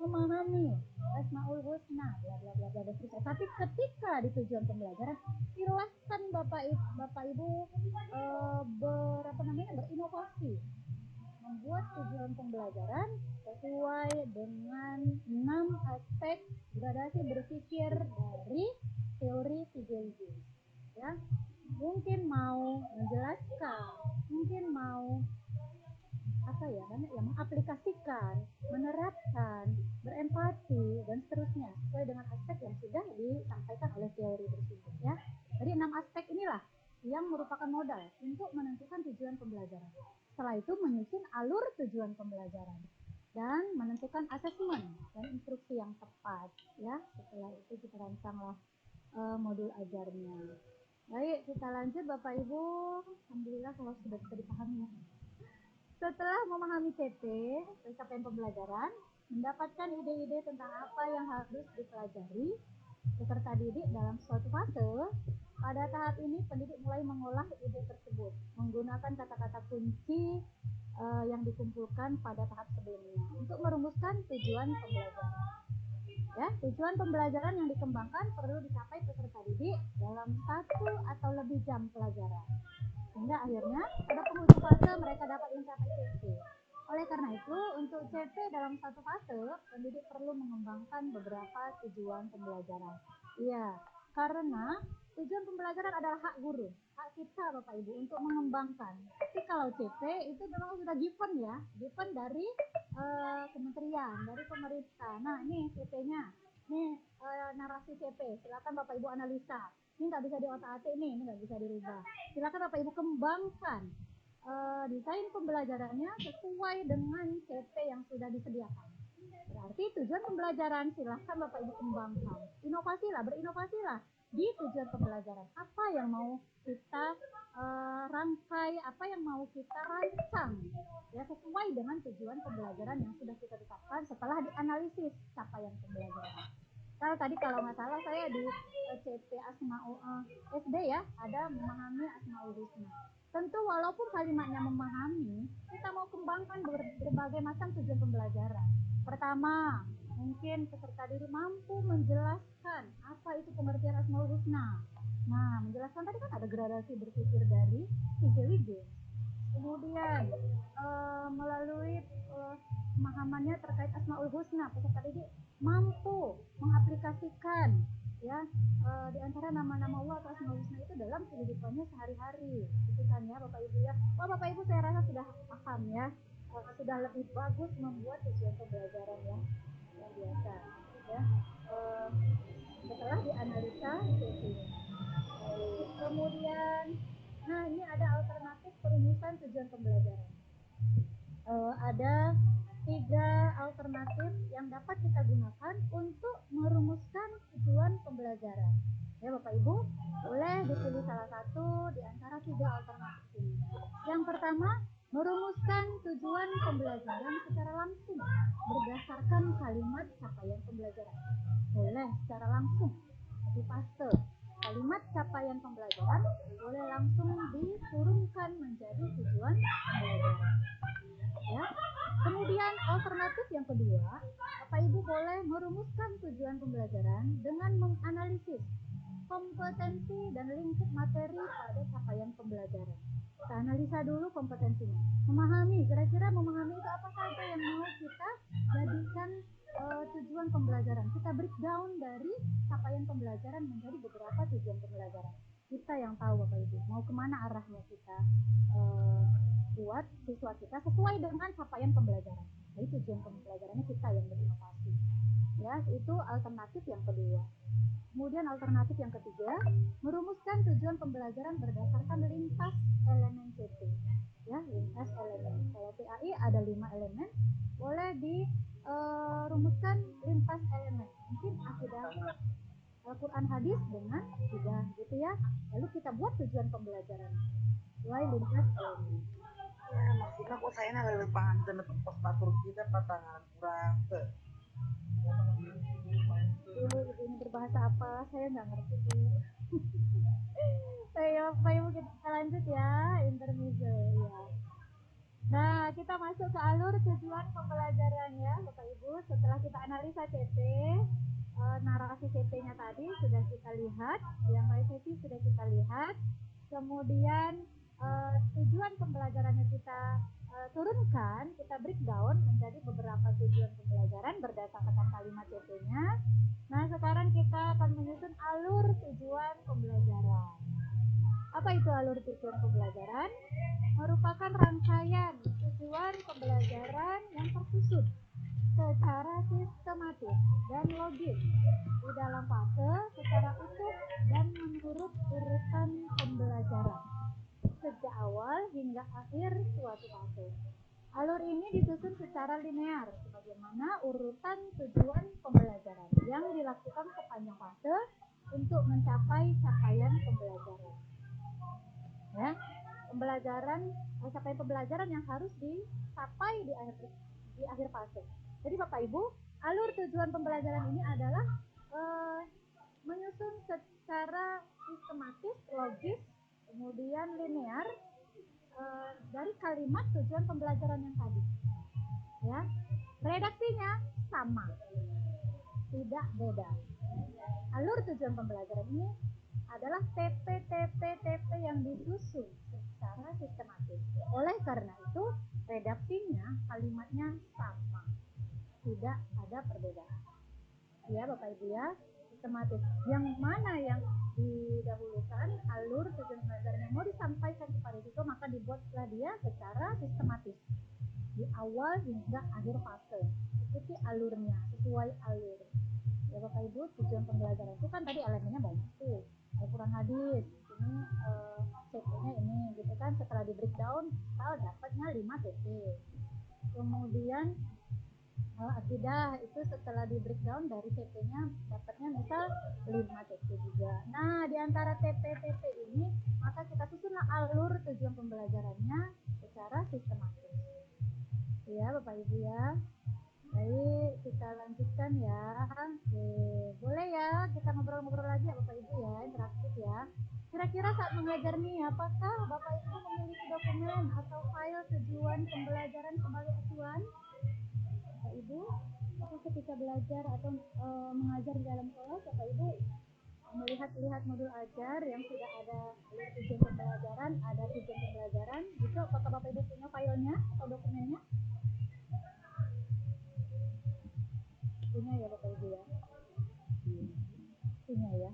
memahami Asmaul Husna, bla bla bla bla bla. Tapi ketika di tujuan pembelajaran, silahkan Bapak Ibu berinovasi, membuat tujuan pembelajaran sesuai dengan 6 aspek gradasi berpikir dari teori 3G. Ya, mungkin mau menjelaskan, mungkin mau banyak yang mengaplikasikan, menerapkan, berempati dan seterusnya sesuai dengan aspek yang sudah disampaikan oleh teori tersebut ya. Jadi 6 aspek inilah yang merupakan modal untuk menentukan tujuan pembelajaran. Setelah itu menyusun alur tujuan pembelajaran dan menentukan asesmen dan instruksi yang tepat ya. Setelah itu kita rancanglah modul ajarnya. Baik, kita lanjut Bapak Ibu. Alhamdulillah kalau sudah bisa dipahami ya. Setelah memahami CP, capaian pembelajaran, mendapatkan ide-ide tentang apa yang harus dipelajari, peserta didik dalam suatu fase, pada tahap ini pendidik mulai mengolah ide tersebut, menggunakan kata-kata kunci yang dikumpulkan pada tahap sebelumnya, untuk merumuskan tujuan pembelajaran. Ya, tujuan pembelajaran yang dikembangkan perlu dicapai peserta didik dalam 1 atau lebih jam pelajaran. Sehingga akhirnya pada penghujung fase mereka dapat mencapai CP. Oleh karena itu, untuk CP dalam satu fase, pendidik perlu mengembangkan beberapa tujuan pembelajaran. Iya, karena tujuan pembelajaran adalah hak guru, hak kita Bapak Ibu untuk mengembangkan. Tapi kalau CP itu memang sudah given ya, given dari kementerian, dari pemerintah. Nah, ini CP-nya, ini narasi CP. Silakan Bapak Ibu analisa. Ini nggak bisa diotak-atik nih, ini nggak bisa dirubah. Silakan Bapak Ibu kembangkan desain pembelajarannya sesuai dengan CP yang sudah disediakan. Berarti tujuan pembelajaran silakan Bapak Ibu kembangkan. Berinovasilah di tujuan pembelajaran. Apa yang mau kita rangkai, apa yang mau kita rancang, ya sesuai dengan tujuan pembelajaran yang sudah kita tetapkan setelah dianalisis capaian pembelajaran. Tadi kalau nggak salah saya di CP Asmaul SD ya, ada memahami Asmaul Husna. Tentu walaupun kalimatnya memahami, kita mau kembangkan berbagai macam tujuan pembelajaran. Pertama, mungkin peserta didik mampu menjelaskan apa itu pengertian Asmaul Husna. Nah, menjelaskan tadi kan ada gradasi berpikir dari 3G. Kemudian melalui pemahamannya terkait Asmaul Husna, peserta didik mampu mengaplikasikan ya di antara nama-nama Allah atau Asmaul Husna itu dalam kehidupannya sehari-hari. Itu kan ya Bapak Ibu ya. Bapak Ibu saya rasa sudah paham ya. Sudah lebih bagus membuat tujuan pembelajaran yang biasa ya. Setelah dianalisa kemudian nah ini ada alternatif perumusan tujuan pembelajaran. Ada 3 alternatif yang dapat kita gunakan untuk merumuskan tujuan pembelajaran. Ya Bapak Ibu, boleh dipilih salah satu di antara 3 alternatif ini. Yang pertama, merumuskan tujuan pembelajaran secara langsung berdasarkan kalimat capaian pembelajaran. Boleh secara langsung, di fase kalimat capaian pembelajaran boleh langsung diturunkan menjadi tujuan pembelajaran. Ya. Kemudian alternatif yang kedua, Bapak Ibu boleh merumuskan tujuan pembelajaran dengan menganalisis kompetensi dan lingkup materi pada baca dulu kompetensinya, memahami, kira-kira memahami itu apa saja yang mau kita jadikan tujuan pembelajaran. Kita breakdown dari capaian pembelajaran menjadi beberapa tujuan pembelajaran. Kita yang tahu Bapak Ibu, mau kemana arahnya kita buat siswa kita sesuai dengan capaian pembelajaran. Jadi tujuan pembelajarannya kita yang berinovasi. Ya, itu alternatif yang kedua. Kemudian alternatif yang ketiga, merumuskan tujuan pembelajaran berdasarkan lintas elemen CP. Ya, lintas elemen. Kalau PAI ada 5 elemen, boleh dirumuskan lintas elemen. Mungkin akidah Al-Quran hadis dengan akidah gitu ya. Lalu kita buat tujuan pembelajaran sesuai lintas elemen. Ya, maksudnya kok saya lebih paham tentang patur kita patangan kurang ke. Ini berbahasa apa? Saya nggak ngerti sih. Bapak Ibu kita lanjut ya, intermezzo ya. Nah, kita masuk ke alur tujuan pembelajaran ya, Bapak Ibu. Setelah kita analisa CP, narasi CP-nya tadi sudah kita lihat, yang sesi sudah kita lihat. Kemudian tujuan pembelajarannya kita turunkan, kita breakdown menjadi beberapa tujuan pembelajaran berdasarkan kalimat CP-nya. Nah, sekarang kita akan menyusun alur tujuan pembelajaran. Apa itu alur tujuan pembelajaran? Merupakan rangkaian tujuan pembelajaran yang tersusun secara sistematis dan logis di dalam fase secara utuh dan menurut urutan pembelajaran sejak awal hingga akhir suatu fase. Alur ini disusun secara linear sebagaimana urutan tujuan pembelajaran yang dilakukan sepanjang fase untuk mencapai capaian pembelajaran. Ya, capaian pembelajaran yang harus dicapai di akhir fase. Jadi Bapak Ibu, alur tujuan pembelajaran ini adalah menyusun secara sistematis, logis, kemudian linear dari kalimat tujuan pembelajaran yang tadi. Ya, redaksinya sama, tidak beda. Alur tujuan pembelajaran ini adalah TP yang disusun secara sistematis. Oleh karena itu, redaksinya, kalimatnya sama, tidak ada perbedaan. Ya Bapak Ibu ya, sistematis. Yang mana yang didahulukan alur tujuan pembelajaran yang mau disampaikan kepada siswa, maka dibuatlah dia secara sistematis di awal hingga akhir fase. Ikuti alurnya, sesuai alur. Ya Bapak Ibu, tujuan pembelajaran itu kan tadi elemennya banyak tuh. Al-Quran hadis, ini CP-nya ini gitu kan. Setelah di breakdown, kita dapatnya 5 CP. Kemudian akidah itu setelah di breakdown dari CP-nya dapatnya misal 5 CP juga. Nah, di antara TP ini maka kita susunlah alur tujuan pembelajarannya secara sistematis. Ya Bapak Ibu ya. Baik, kita lanjutkan ya. Boleh ya kita ngobrol-ngobrol lagi ya Bapak Ibu ya, interaktif ya. Kira-kira saat mengajar nih, apakah Bapak Ibu memiliki dokumen atau file tujuan pembelajaran sebagai acuan? Bapak Ibu, apakah ketika belajar atau mengajar di dalam kelas, Bapak Ibu melihat modul ajar yang sudah ada tujuan pembelajaran, ada tujuan pembelajaran, gitu, apakah Bapak Ibu punya filenya atau dokumennya? Punya ya Bapak Ibu ya. Punya ya.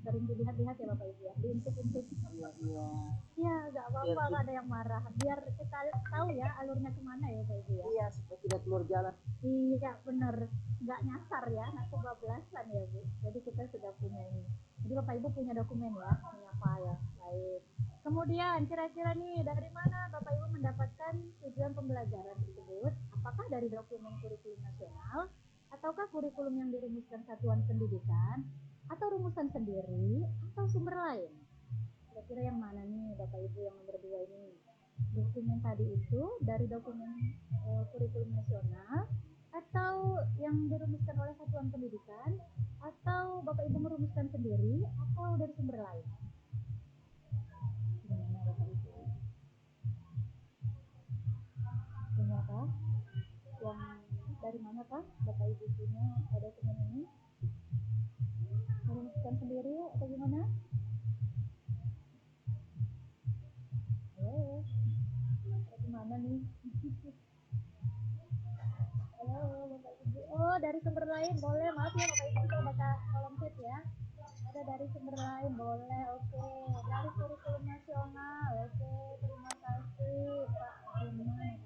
Sering dilihat-lihat ya Bapak Ibu ya. Diintip-intip. Iya. Ya, nggak apa-apa kalau ada yang marah. Biar kita tahu ya alurnya kemana ya Bapak Ibu ya. Iya, supaya tidak keluar jalan. Iya benar. Nggak nyasar ya, nggak kebablasan ya Bu. Jadi kita sudah punya ini. Jadi Bapak Ibu punya dokumen ya, punya file. Baik. Kemudian kira-kira nih dari mana Bapak Ibu mendapatkan tujuan pembelajaran tersebut? Apakah dari dokumen kurikulum nasional? Ataukah kurikulum yang dirumuskan satuan pendidikan, atau rumusan sendiri, atau sumber lain? Kira-kira yang mana nih Bapak Ibu yang nomor 2 ini? Dokumen tadi itu dari dokumen kurikulum nasional, atau yang dirumuskan oleh satuan pendidikan, atau Bapak Ibu merumuskan sendiri, atau dari sumber lain? Gimana Bapak Ibu? Punya kah? Yang dari mana kah Bapak Ibu punya dokumen ini? Merumuskan sendiri atau gimana? Halo. nih. Halo Bapak Ibu. Oh, dari sumber lain boleh. Maaf ya Bapak Ibu, saya baca kolom chat ya. Ada dari sumber lain boleh. Oke. Dari kurikulum nasional. Oke. Terima kasih Pak Firman.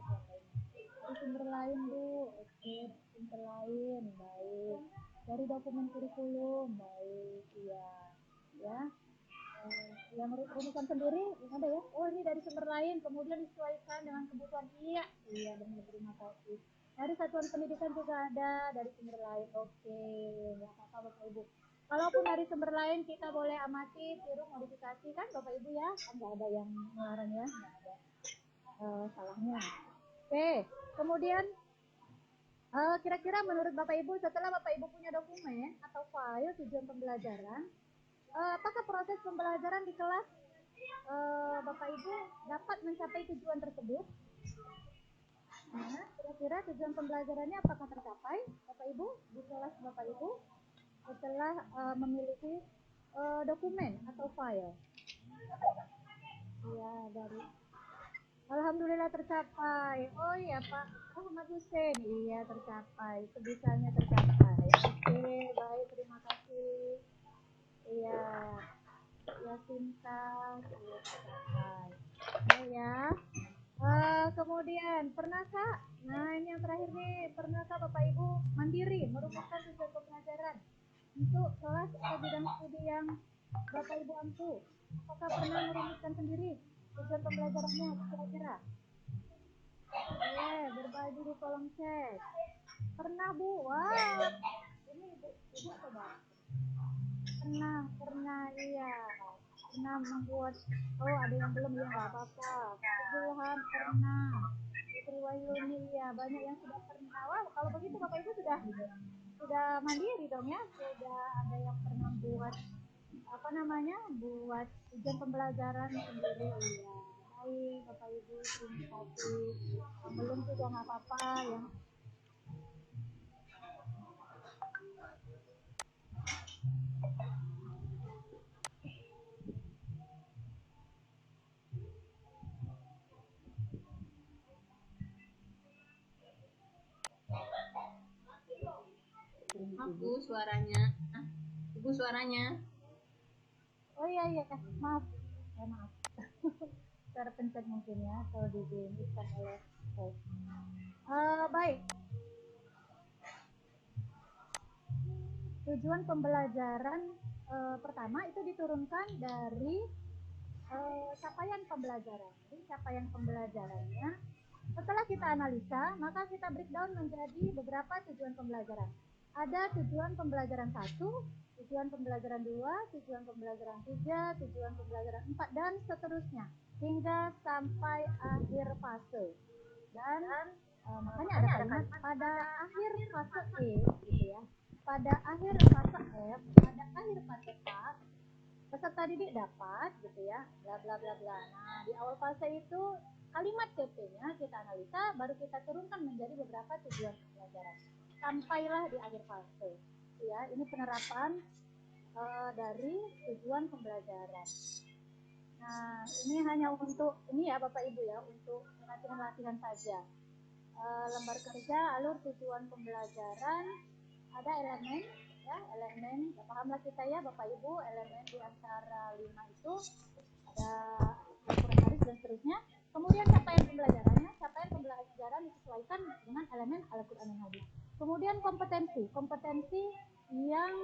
Dari sumber lain Bu. Oke. Sumber lain. Baik. Dari dokumen kurikulum. Baik. Iya. Ya. Yang rumusan sendiri ada ya. Oh, ini dari sumber lain. Kemudian disesuaikan dengan kebutuhan. Iya. Iya. Benar. Terima kasih. Dari satuan pendidikan juga ada dari sumber lain. Oke, nggak apa-apa Bapak Ibu. Kalaupun dari sumber lain kita boleh amati, tiru, modifikasi kan Bapak Ibu ya, kan nggak ada yang melarang ya, nggak ada salahnya. Oke, kemudian kira-kira menurut Bapak Ibu setelah Bapak Ibu punya dokumen atau file tujuan pembelajaran, apakah proses pembelajaran di kelas Bapak Ibu dapat mencapai tujuan tersebut? Nah, kira-kira tujuan pembelajarannya apakah tercapai, Bapak Ibu, di kelas Bapak Ibu setelah memiliki dokumen atau file? Ya, dari Alhamdulillah tercapai. Oh iya Pak Ahmad Hussein, iya tercapai, sebisanya tercapai. Oke, baik, terima kasih. Iya, ya Sinta, iya tercapai. Oh ya. Kemudian pernahkah, nah ini yang terakhir nih, pernahkah Bapak Ibu mandiri merumuskan tujuan pembelajaran untuk kelas atau bidang studi yang Bapak Ibu ampu? Apakah pernah merumuskan sendiri tujuan pembelajarannya kira-kira? Berbagi di kolom chat. Pernah Bu? Wah, ini ibu coba. Pernah iya. Pernah membuat, oh ada yang belum ya nggak apa-apa. Kebutuhan pernah. Putri Wahyuni ya, banyak yang sudah pernah. Wah, kalau begitu Bapak Ibu sudah mandiri dong ya, sudah ada yang pernah buat apa namanya, buat tujuan pembelajaran sendiri ya. Baik Bapak Ibu, terima kasih. Yang belum juga nggak apa-apa ya. Aku suaranya. Ibu suaranya. Oh iya, maaf. Maaf. Terpencet mungkin ya, kalau diinginkan oleh baik. Tujuan pembelajaran pertama itu diturunkan dari capaian pembelajaran. Jadi capaian pembelajarannya setelah kita analisa, maka kita breakdown menjadi beberapa tujuan pembelajaran. Ada tujuan pembelajaran 1, tujuan pembelajaran 2, tujuan pembelajaran 3, tujuan pembelajaran 4, dan seterusnya hingga sampai akhir fase. Dan makanya ada kalimat pada akhir fase E gitu ya. Pada akhir fase F, pada akhir fase A, peserta didik dapat gitu ya, bla bla bla bla. Nah, di awal fase itu kalimat CP-nya kita analisa, baru kita turunkan menjadi beberapa tujuan pembelajaran. Sampailah di akhir fase. Ya, ini penerapan dari tujuan pembelajaran. Nah, ini hanya untuk ini ya Bapak Ibu ya, untuk latihan-latihan saja. Lembar kerja alur tujuan pembelajaran, ada elemen ya, elemen, ya, pahamlah kita ya Bapak Ibu, elemen di antara 5 itu ada ukuran garis dan seterusnya. Kemudian capaian pembelajaran disesuaikan dengan elemen Al-Quran dan Hadis. Kemudian kompetensi yang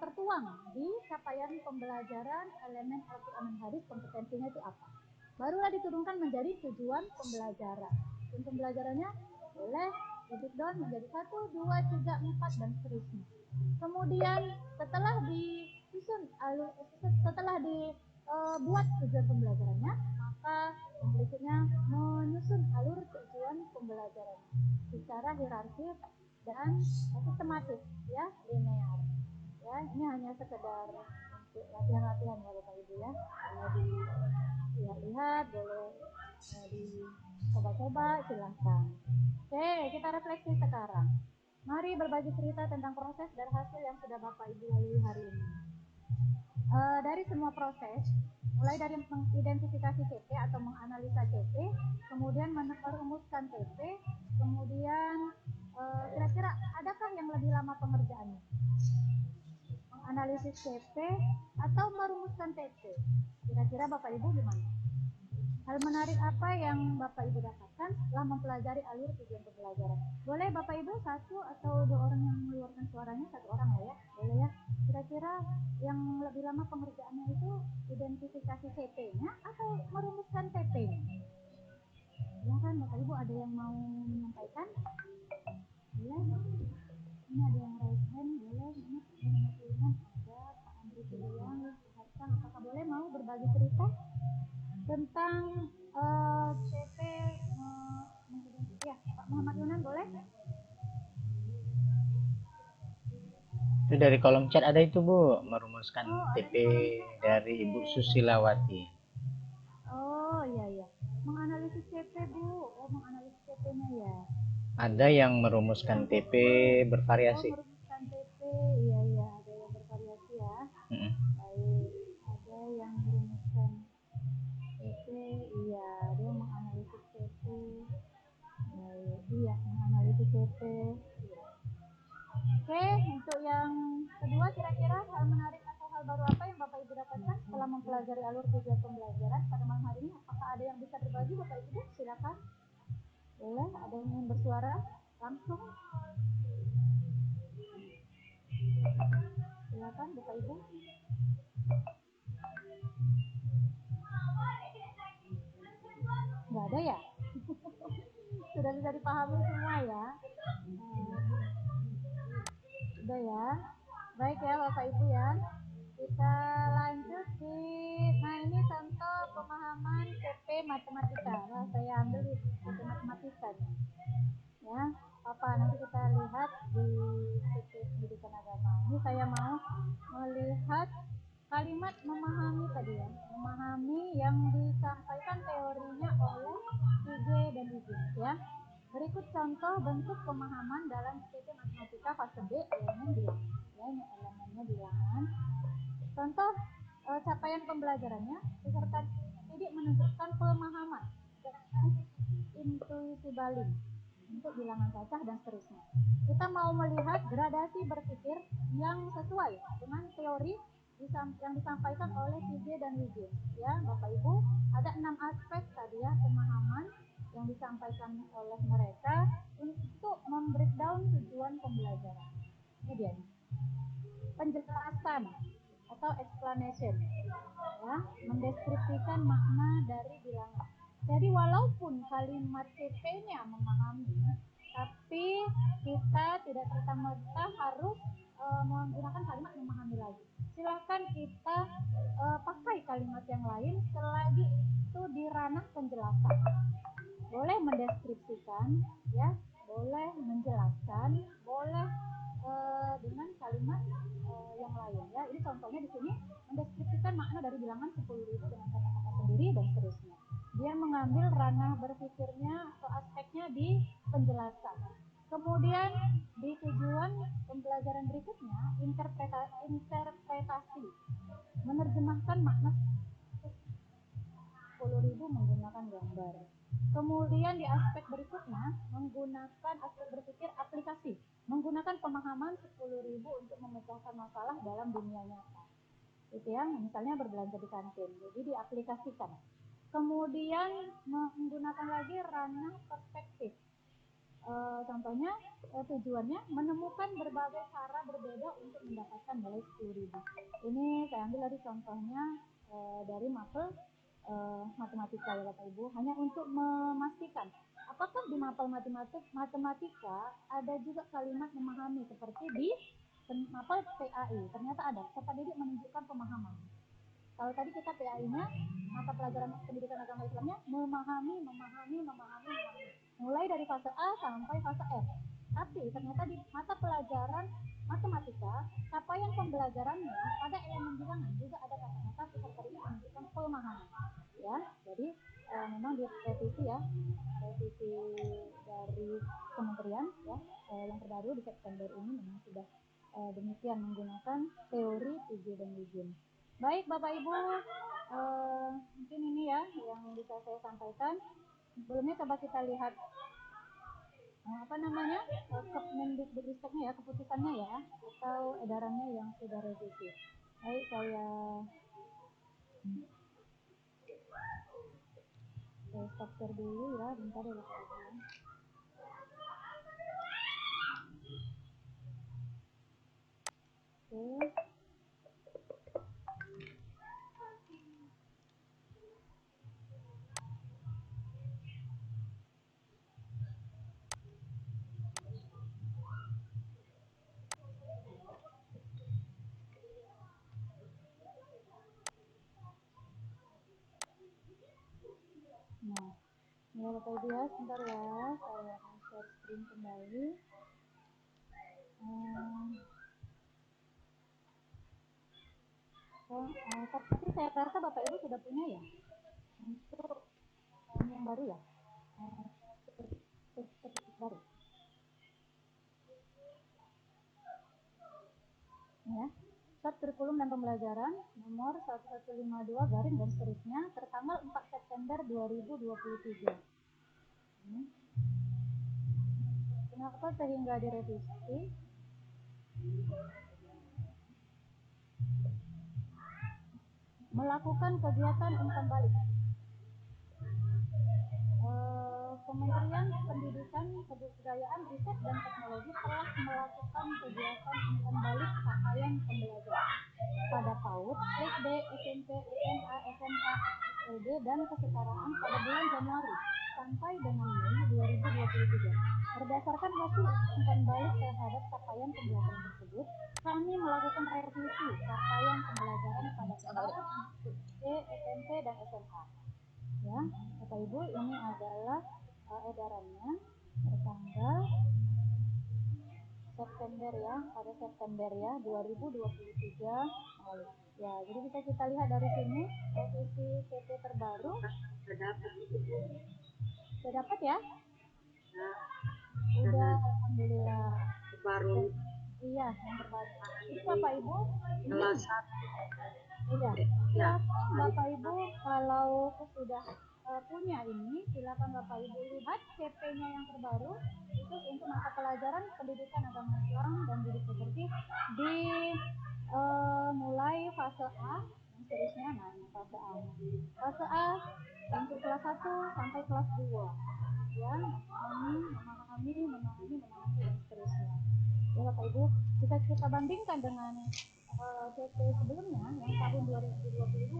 tertuang di capaian pembelajaran elemen Al-Quran dan Hadis, kompetensinya itu apa? Barulah diturunkan menjadi tujuan pembelajaran. Tujuan pembelajarannya boleh di-breakdown menjadi 1, 2, 3, 4 dan seterusnya. Kemudian setelah dibuat tujuan pembelajarannya, maka yang berikutnya menyusun alur tujuan pembelajarannya secara hierarkis dan sistematis ya, linear. Ya, ini hanya sekedar untuk latihan-latihan ya Bapak Ibu ya. Boleh lihat, boleh dicoba-coba, silahkan. Oke, kita refleksi sekarang. Mari berbagi cerita tentang proses dan hasil yang sudah Bapak Ibu lalui hari ini. Dari semua proses mulai dari mengidentifikasi CP atau menganalisa CP, kemudian merumuskan TP, kemudian kira-kira adakah yang lebih lama pengerjaannya? Menganalisis CP atau merumuskan TP? Kira-kira Bapak Ibu gimana? Hal menarik apa yang Bapak Ibu dapatkan setelah mempelajari alur tujuan pembelajaran? Boleh Bapak Ibu satu atau dua orang yang mengeluarkan suaranya, satu orang lah ya, boleh ya. Kira-kira yang lebih lama pengerjaannya itu identifikasi CP-nya atau merumuskan TP-nya? Ya kan Bapak Ibu, ada yang mau menyampaikan? Boleh? Ini ada yang raise hand, boleh? Ini ada Pak Andri Piliang, apakah boleh mau berbagi cerita tentang CP? Ya, Pak Muhammad Yunan boleh? Itu dari kolom chat ada itu Bu, merumuskan TP dari Ibu Oke. Susilawati. Oh iya. Menganalisis CP Bu, menganalisis CP-nya ya. Ada yang merumuskan TP bervariasi. Oh, merumuskan TP, iya ada yang bervariasi ya. Baik, ada yang merumuskan TP, iya, ada yang menganalisis TP. Baik, iya, menganalisis TP. Oke, untuk yang kedua kira-kira hal menarik atau hal baru apa yang Bapak Ibu dapatkan setelah mempelajari alur tujuan pembelajaran pada malam hari ini? Apakah ada yang bisa berbagi Bapak Ibu? Silakan. Boleh, ada yang ingin bersuara langsung? Silakan Bapak Ibu. Nggak ada ya? Sudah bisa dipahami semua ya? Sudah ya? Baik ya Bapak Ibu ya. Kita lanjut di, nah ini contoh pemahaman CP matematika. Nah, saya ambil di CP matematika ya. Apa nanti kita lihat di CP pendidikan agama. Ini saya mau melihat kalimat memahami tadi ya. Memahami yang disampaikan teorinya oleh IG dan Izin ya. Berikut contoh bentuk pemahaman dalam CP matematika fase B, elemen bilangan. Ya, ini elemennya bilangan. Contoh capaian pembelajarannya, peserta didik menunjukkan pemahaman dan intuisi baling untuk bilangan cacah dan seterusnya. Kita mau melihat gradasi berpikir yang sesuai dengan teori yang disampaikan oleh TJ dan Wijin. Ya, Bapak Ibu, ada 6 aspek tadi ya pemahaman yang disampaikan oleh mereka untuk membreakdown tujuan pembelajaran. Ini dia. Penjelasan atau explanation, ya, mendeskripsikan makna dari bilangan. Jadi walaupun kalimat CP-nya memahami, tapi kita tidak serta-merta harus menggunakan kalimat memahami lagi. Silakan kita pakai kalimat yang lain selagi itu di ranah penjelasan. Boleh mendeskripsikan, ya, boleh menjelaskan, boleh dengan kalimat yang lain ya. Ini contohnya di sini mendeskripsikan makna dari bilangan 10.000 dengan kata-kata sendiri dan seterusnya. Dia mengambil ranah berpikirnya atau aspeknya di penjelasan. Kemudian di tujuan pembelajaran berikutnya interpretasi, menerjemahkan makna 10.000 menggunakan gambar. Kemudian di aspek berikutnya menggunakan aspek berpikir aplikasi, menggunakan pemahaman 10.000 untuk memecahkan masalah dalam dunia nyata. Itu ya, misalnya berbelanja di kantin, jadi diaplikasikan. Kemudian menggunakan lagi ranah perspektif. Contohnya tujuannya menemukan berbagai cara berbeda untuk mendapatkan nilai 10.000. Ini saya ambil dari contohnya dari mapel matematika ya Bapak Ibu, hanya untuk memastikan apakah di mapel matematika ada juga kalimat memahami seperti di mapel PAI. Ternyata ada, peserta didik menunjukkan pemahaman. Kalau tadi kita PAI-nya mata pelajaran pendidikan agama Islamnya memahami, mulai dari fase A sampai fase F. Tapi ternyata di mata pelajaran matematika, capaian pembelajarannya pada elemen bilangan juga ada kata-kata peserta didik menunjukkan pemahaman. Ya, jadi memang di revisi ya, revisi dari kementerian ya, yang terbaru di September ini memang sudah demikian menggunakan teori TJ dan Wijin. Baik Bapak Ibu, mungkin ini ya yang bisa saya sampaikan. Sebelumnya coba kita lihat apa namanya Kemendikbudristeknya ya, keputusannya ya, atau edarannya yang sudah revisi. Baik, saya stop share dulu ya, bentar ya Bapak Ibu. Oke. Nah, ya Bapak Ibu ya, sebentar ya, saya akan share screen kembali. Tapi saya rasa Bapak Ibu sudah punya ya untuk yang baru ya, baru ya. Start kurikulum dan pembelajaran nomor 1152 garing dan seterusnya tertanggal 4 September 2023. Kenapa sehingga direvisi? Melakukan kegiatan umpan balik. Kementerian Pendidikan, Kebudayaan, Riset dan Teknologi telah melakukan kegiatan umpan balik capaian pembelajaran pada PAUD, SD, SMP, SMA, SMK, SD dan kesetaraan pada bulan Januari sampai dengan Mei 2023. Berdasarkan hasil umpan balik terhadap capaian pembelajaran tersebut, kami melakukan revisi capaian pembelajaran pada PAUD, SD, SMP dan SMA. Ya, Bapak Ibu, ini adalah edarannya tertanggal September ya, pada September ya 2023 lalu. Ya, jadi bisa kita lihat dari sini revisi CP terbaru. Sudah dapat ya? Udah, alhamdulillah. Baru. Iya, yang terbaru. Jadi Bapak Ibu, kelas 1. Iya. Bapak Ibu kalau sudah punya ini, silakan Bapak Ibu lihat CP-nya yang terbaru khusus untuk mata pelajaran pendidikan agama Islam dan budi pekerti di mulai fase A dan seterusnya. Nah, ini fase A. Fase A untuk kelas 1 sampai kelas 2. Ya, memahami dan seterusnya. Ya Bapak Ibu, kita bandingkan dengan CP sebelumnya yang tahun 2022 itu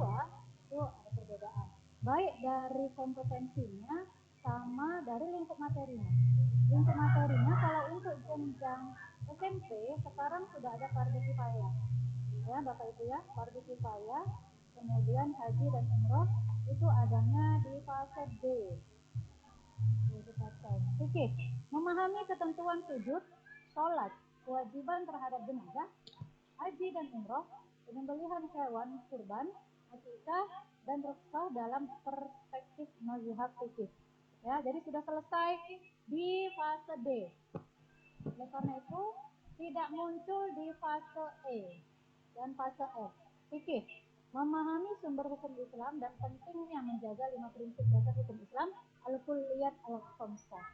ada perbedaan. Baik dari kompetensinya sama dari lingkup materinya. Lingkup materinya kalau untuk jenjang SMP sekarang sudah ada fardu kifayah. Ya Bapak Ibu ya, fardu kifayah. Kemudian haji dan umroh itu adanya di fase D. Oke, memahami ketentuan sujud, sholat, kewajiban terhadap jenazah, haji dan umroh, penyembelihan hewan kurban, akikah dan rukhsah dalam perspektif mazhab fikih. Ya, jadi sudah selesai di fase D. Oleh karena itu tidak muncul di fase E dan fase F. Fikih, memahami sumber hukum Islam dan pentingnya menjaga 5 prinsip dasar hukum Islam al-kulliyat al-khamsah.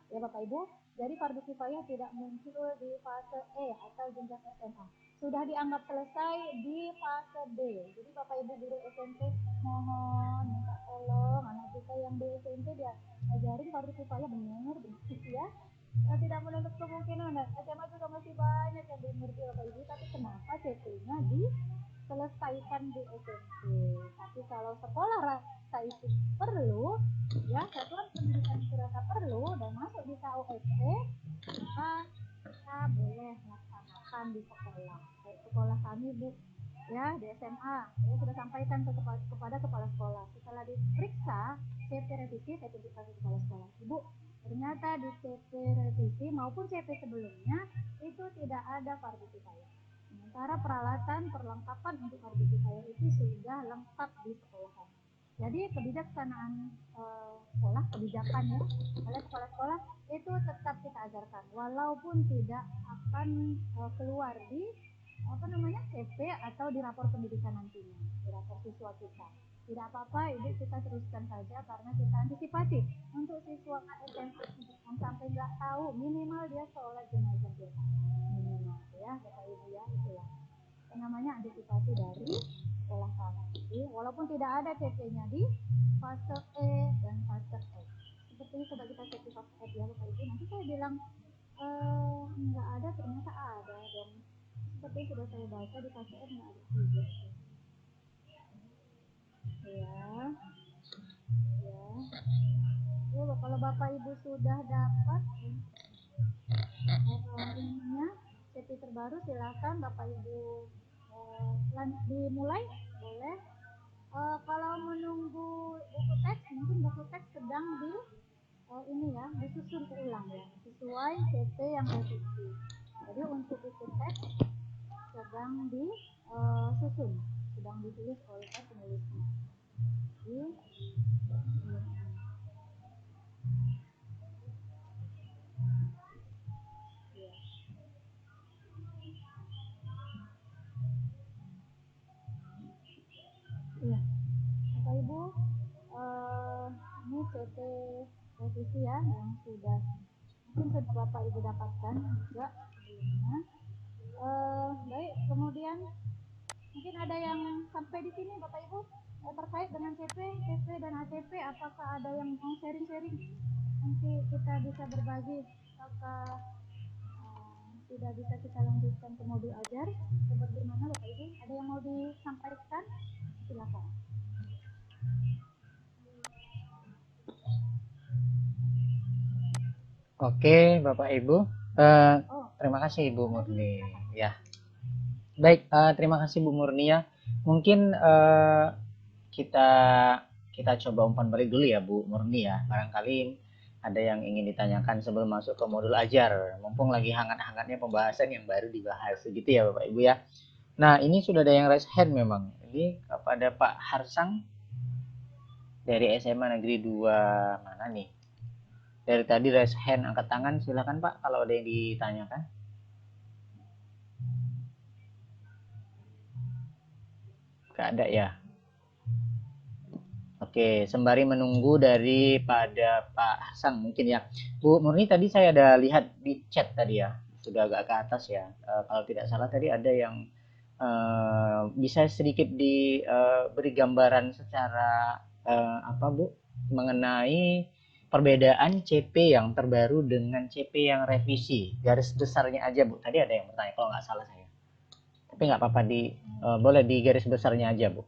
Ya Bapak Ibu, jadi fardu kifayah tidak muncul di fase E atau jenjang SMA. Sudah dianggap selesai di fase D. Jadi Bapak Ibu guru SMP mohon minta tolong anak kita yang di SMP dia ajarin fardu kifayah benar ya. Tidak menutup kemungkinan SMA juga masih banyak yang belum ngerti Bapak Ibu, tapi kenapa CP-nya diselesaikan di SMP. Tapi kalau sekolah rasa itu perlu, ya satuan pendidikan itu rasa perlu dan masuk di KUSP, maka kita boleh laksanakan di sekolah. Kayak sekolah kami Bu, ya di SMA, saya sudah sampaikan kepada kepala sekolah. Setelah diperiksa CP revisi, saya tunjukkan ke kepala sekolah. Ibu, ternyata di CP revisi maupun CP sebelumnya itu tidak ada fardu kifayah. Sementara peralatan perlengkapan untuk fardu kifayah itu sudah lengkap di sekolah kami. Jadi kebijaksanaan sekolah, kebijakannya oleh kepala sekolah itu tetap kita ajarkan, walaupun tidak akan keluar di apa namanya CP atau di rapor pendidikan nantinya, di rapor siswa kita. Tidak apa-apa, ini kita teruskan saja karena kita antisipatif untuk siswa SMA jangan sampai nggak tahu, minimal dia sholat jenazah dia minimal ya Bapak Ibu ya, itulah yang namanya antisipasi dari sekolah kami. Jadi, walaupun tidak ada CP-nya di fase E dan fase F. Seperti ini coba kita cek di fase F ya Bapak Ibu. Nanti saya bilang nggak ada, ternyata ada dong. Seperti sudah saya baca di fase F nggak ada juga. Ya. Kalau Bapak Ibu sudah dapat ininya CP terbaru, silakan Bapak Ibu dimulai boleh. Kalau menunggu buku teks, mungkin buku teks sedang di ini ya disusun ulang ya sesuai CP yang revisi. Jadi untuk buku teks sedang disusun, sedang ditulis oleh penulisnya. Iya, Bapak Ibu, ini CP revisi ya yang sudah mungkin sudah Bapak Ibu dapatkan juga sebelumnya. Baik, kemudian mungkin ada yang sampai di sini Bapak Ibu terkait dengan CP dan ACP, apakah ada yang mau sharing-sharing? Nanti kita bisa berbagi, apakah tidak bisa kita lanjutkan ke modul ajar seperti mana Bapak Ibu? Ada yang mau disampaikan? Silakan. Oke, Bapak Ibu. Terima kasih Bu Murni. Ya. Baik, terima kasih Bu Murni ya. Mungkin kita coba umpan balik dulu ya Bu Murni ya. Barangkali ada yang ingin ditanyakan sebelum masuk ke modul ajar. Mumpung lagi hangat-hangatnya pembahasan yang baru dibahas, gitu ya Bapak Ibu ya. Nah, ini sudah ada yang raise hand memang. Ini kepada Pak Harsang dari SMA Negeri 2 mana nih? Dari tadi raise hand, angkat tangan, silakan Pak kalau ada yang ditanyakan. Gak ada ya. Oke, sembari menunggu daripada Pak Hasan mungkin ya. Bu Murni tadi saya ada lihat di chat tadi ya, sudah agak ke atas ya. Kalau tidak salah tadi ada yang bisa sedikit diberi gambaran secara apa Bu mengenai perbedaan CP yang terbaru dengan CP yang revisi, garis besarnya aja Bu. Tadi ada yang bertanya kalau nggak salah saya, tapi nggak apa-apa boleh di garis besarnya aja Bu.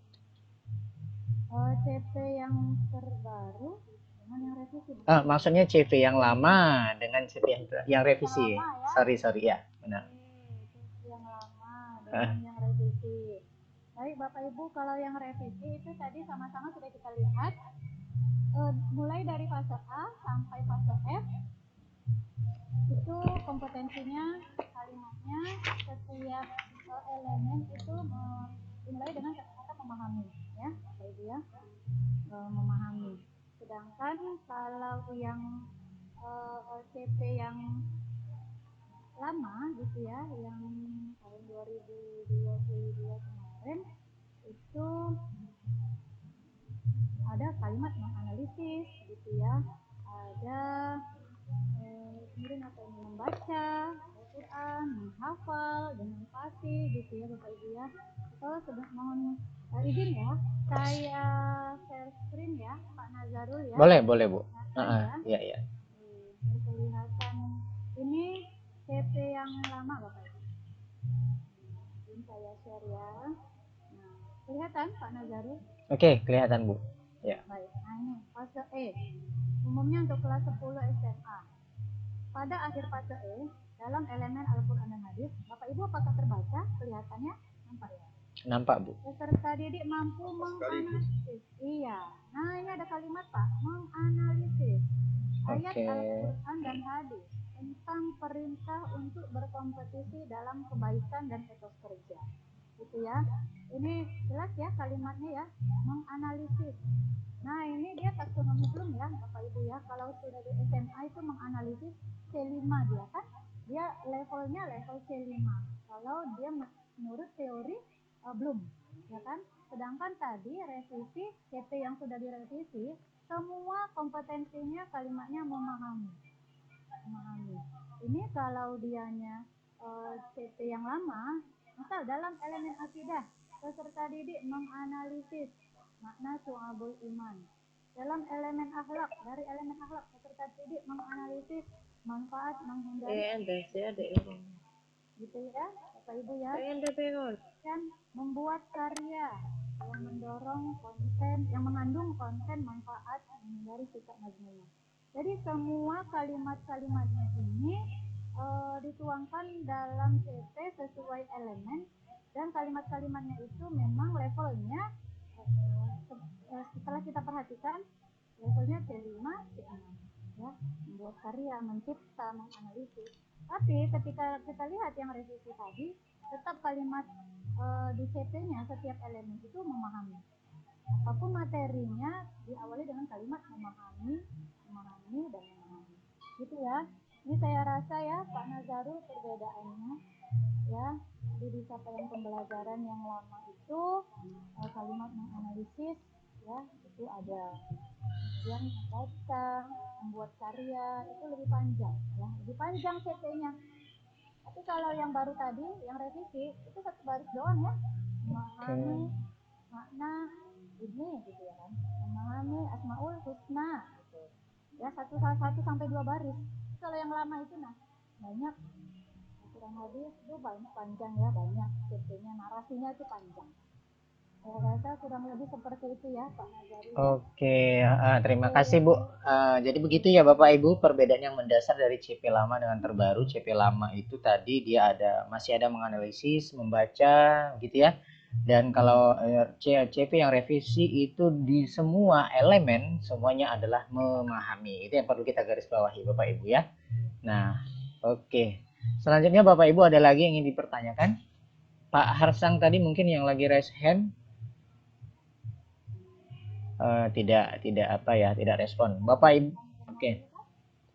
CP yang terbaru dengan yang revisi. Maksudnya CP yang lama dengan CP yang revisi. Lama, ya? Sorry ya, benar. CP yang lama dengan yang revisi. Baik Bapak Ibu, kalau yang revisi itu tadi sama-sama sudah kita lihat. Mulai dari fase A sampai fase F itu kompetensinya, kalimatnya, setiap elemen itu dimulai dengan kata-kata memahami ya Bapak Ibu ya, memahami. Sedangkan kalau yang CP yang lama gitu ya, yang tahun 2022 kemarin itu ada kalimat menganalisis gitu ya, ada kemudian apa ini membaca Al-Quran, menghafal dengan fasih gitu ya Bapak Ibu ya. Kalau sudah mohon izin ya, saya share screen ya Pak Nazarul ya. Boleh Bu. Iya. Kelihatan ini CP yang lama Bapak Ibu. Ini saya share ya. Nah, kelihatan Pak Nazarul? Oke, kelihatan Bu. Ya. Baik. Nah ini fase E. Umumnya untuk kelas 10 SMA. Pada akhir fase E, dalam elemen Al-Quran dan Hadis, Bapak Ibu apakah terbaca? Kelihatannya nampak ya? Nampak Bu. Peserta didik mampu menganalisis. Iya. Nah ini ada kalimat Pak, menganalisis ayat Al-Quran dan Hadis tentang perintah untuk berkompetisi dalam kebaikan dan etos kerja. Gitu ya. Ini jelas ya kalimatnya ya, menganalisis. Nah ini dia taksonomi belum ya Bapak Ibu ya. Kalau sudah di SMA itu menganalisis C5 dia kan, dia levelnya level C5. Kalau dia menurut teori belum, ya kan? Sedangkan tadi revisi CP yang sudah direvisi, semua kompetensinya kalimatnya memahami. Ini kalau dianya CP yang lama, misal dalam elemen akidah, peserta didik menganalisis makna syu'abul iman. Dalam elemen akhlak, dari elemen akhlak, peserta didik menganalisis manfaat menghindari gitu ya, Bapak Ibu ya. Dan membuat karya yang mendorong konten, yang mengandung konten manfaat menghindari sikap mazmumah. Jadi semua kalimat-kalimatnya ini dituangkan dalam CP sesuai elemen, dan kalimat-kalimatnya itu memang levelnya setelah kita perhatikan levelnya C5, C6 ya, membuat karya, mencipta, menganalisis. Tapi ketika kita lihat yang revisi tadi, tetap kalimat di CP-nya setiap elemen itu memahami. Apapun materinya diawali dengan kalimat memahami dan memahami. Gitu ya. Ini saya rasa ya Pak Nazarul perbedaannya ya. Di capaian pembelajaran yang lama itu kalimat menganalisis ya itu ada, yang baca, membuat karya itu lebih panjang ya, lebih panjang CP-nya. Tapi kalau yang baru tadi, yang revisi itu satu baris doang ya, memahami makna ini gitu ya kan, memahami asmaul husna gitu ya, satu sampai 2 baris. Kalau yang lama itu nah banyak, kurang lebih itu banyak panjang ya, banyak CP-nya, narasinya itu panjang. Saya rasa kurang lebih seperti itu ya Pak Nazari. Oke, terima kasih Bu. Jadi begitu ya Bapak Ibu, perbedaan yang mendasar dari CP lama dengan terbaru. CP lama itu tadi dia masih ada menganalisis, membaca gitu ya. Dan kalau CP yang revisi itu di semua elemen semuanya adalah memahami. Itu yang perlu kita garis bawahi Bapak Ibu ya. Nah, oke. Selanjutnya Bapak Ibu ada lagi yang ingin dipertanyakan? Pak Harsang tadi mungkin yang lagi raise hand. Tidak respon. Bapak Ibu, oke.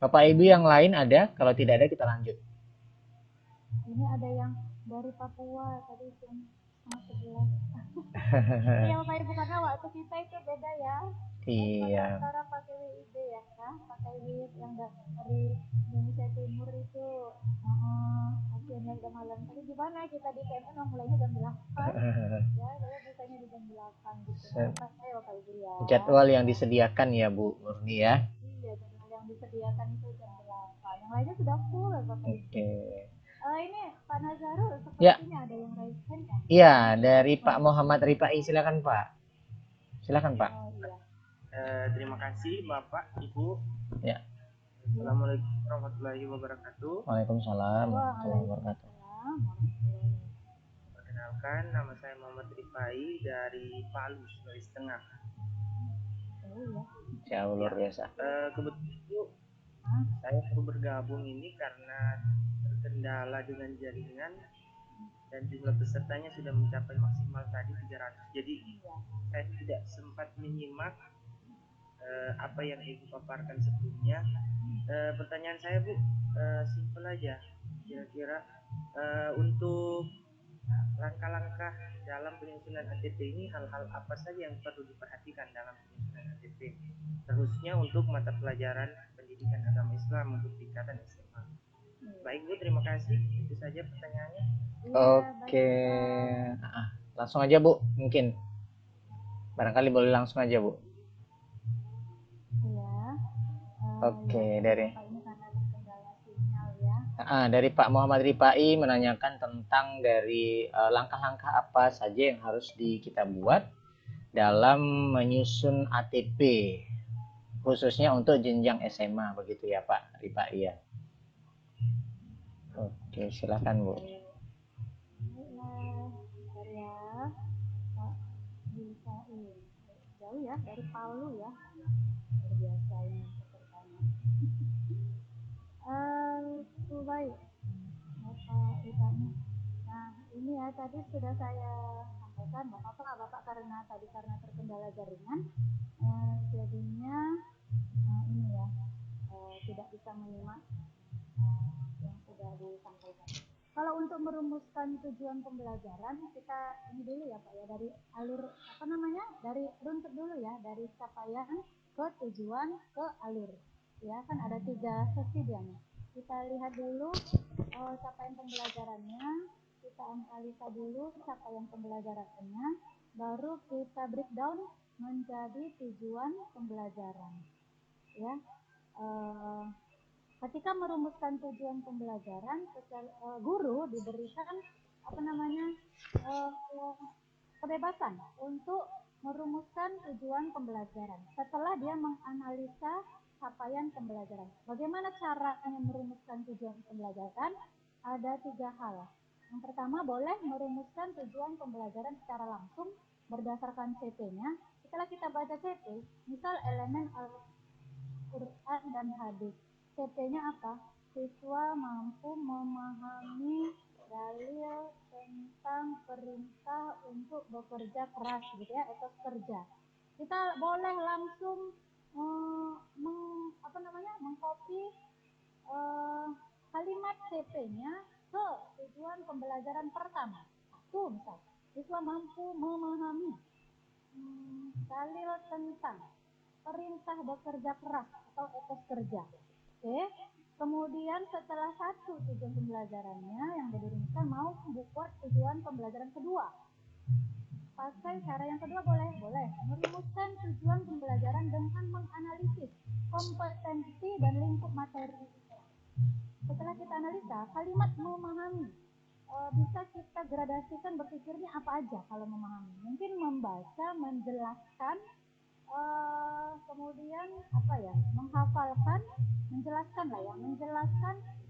Bapak Ibu yang lain ada? Kalau tidak ada kita lanjut. Ini ada yang dari Papua tadi jam 11. Iya Bapak Ibu, karena waktu kita itu beda ya. Iya. Antara pakai WIB ya, pakai WIB yang dari Indonesia Timur itu akhirnya udah malam. Tapi gimana kita di TNN mulainya jam 8 ya, saya bisanya di jam 8 gitu. Pakai Bapak Ibu ya. Jadwal yang disediakan ya Bu Murni ya. Iya, jadwal yang disediakan itu jam 8. Yang lainnya sudah full ya Bapak Ibu. Oke. Ini Pak Nazarul sepertinya ada yang raise hand ya? Iya, dari Pak Muhammad Rifai, silakan Pak. Silakan Pak. Iya. Terima kasih Bapak, Ibu. Ya. Assalamualaikum warahmatullahi wabarakatuh. Waalaikumsalam warahmatullahi wabarakatuh. Perkenalkan, nama saya Muhammad Rifai dari Palu, Sulawesi Tengah. Jauh luar biasa. Kebetulan saya baru bergabung ini karena terkendala dengan jaringan dan jumlah pesertanya sudah mencapai maksimal tadi 300. Jadi saya tidak sempat menyimak apa yang Ibu paparkan sebelumnya. Pertanyaan saya Bu, simpel aja. Kira-kira untuk langkah-langkah dalam penyusunan ATP ini, hal-hal apa saja yang perlu diperhatikan dalam penyusunan ATP, terusnya untuk mata pelajaran pendidikan agama Islam untuk tingkatan SMA. Baik Bu, terima kasih. Itu saja pertanyaannya. Oke. Langsung aja Bu, mungkin. Barangkali boleh langsung aja Bu. Iya. Oke, dari Ini karena terkendala sinyal ya. Dari Pak Muhammad Rifai menanyakan tentang dari langkah-langkah apa saja yang harus kita buat dalam menyusun ATP, khususnya untuk jenjang SMA, begitu ya Pak Rifai ya. Oke, silakan Bu. Jauh ya, dari Palu ya. Luar biasa ini pesertanya. Baik. Bapak ditanya. Nah, ini ya tadi sudah saya sampaikan, nggak apa-apa Bapak, karena terkendala jaringan, jadinya ini ya tidak bisa menyimak yang sudah disampaikan. Kalau untuk merumuskan tujuan pembelajaran, kita ini dulu ya Pak ya, dari alur dari runtut dulu ya, dari capaian ke tujuan ke alur. Ya kan ada 3 sesi dia nih. Kita lihat dulu capaian pembelajarannya, kita analisa dulu capaian pembelajarannya, baru kita breakdown menjadi tujuan pembelajaran. Ya. Ketika merumuskan tujuan pembelajaran, guru diberikan kebebasan untuk merumuskan tujuan pembelajaran setelah dia menganalisa capaian pembelajaran. Bagaimana caranya merumuskan tujuan pembelajaran? Ada 3 hal. Yang pertama, boleh merumuskan tujuan pembelajaran secara langsung berdasarkan CP-nya. Setelah kita baca CP, misal elemen Al-Quran dan hadis, CP-nya apa? Siswa mampu memahami dalil tentang perintah untuk bekerja keras, gitu ya, etos kerja. Kita boleh langsung mengcopy kalimat CP-nya ke tujuan pembelajaran pertama. Tuh misal, siswa mampu memahami dalil tentang perintah bekerja keras atau etos kerja. Oke. Kemudian setelah 1 tujuan pembelajarannya yang dirumuskan, mau membuat tujuan pembelajaran kedua. Pakai cara yang kedua boleh merumuskan tujuan pembelajaran dengan menganalisis kompetensi dan lingkup materi. Setelah kita analisa kalimat memahami, bisa kita gradasikan berpikirnya apa aja kalau memahami. Mungkin membaca, menjelaskan, kemudian menghafalkan, menjelaskan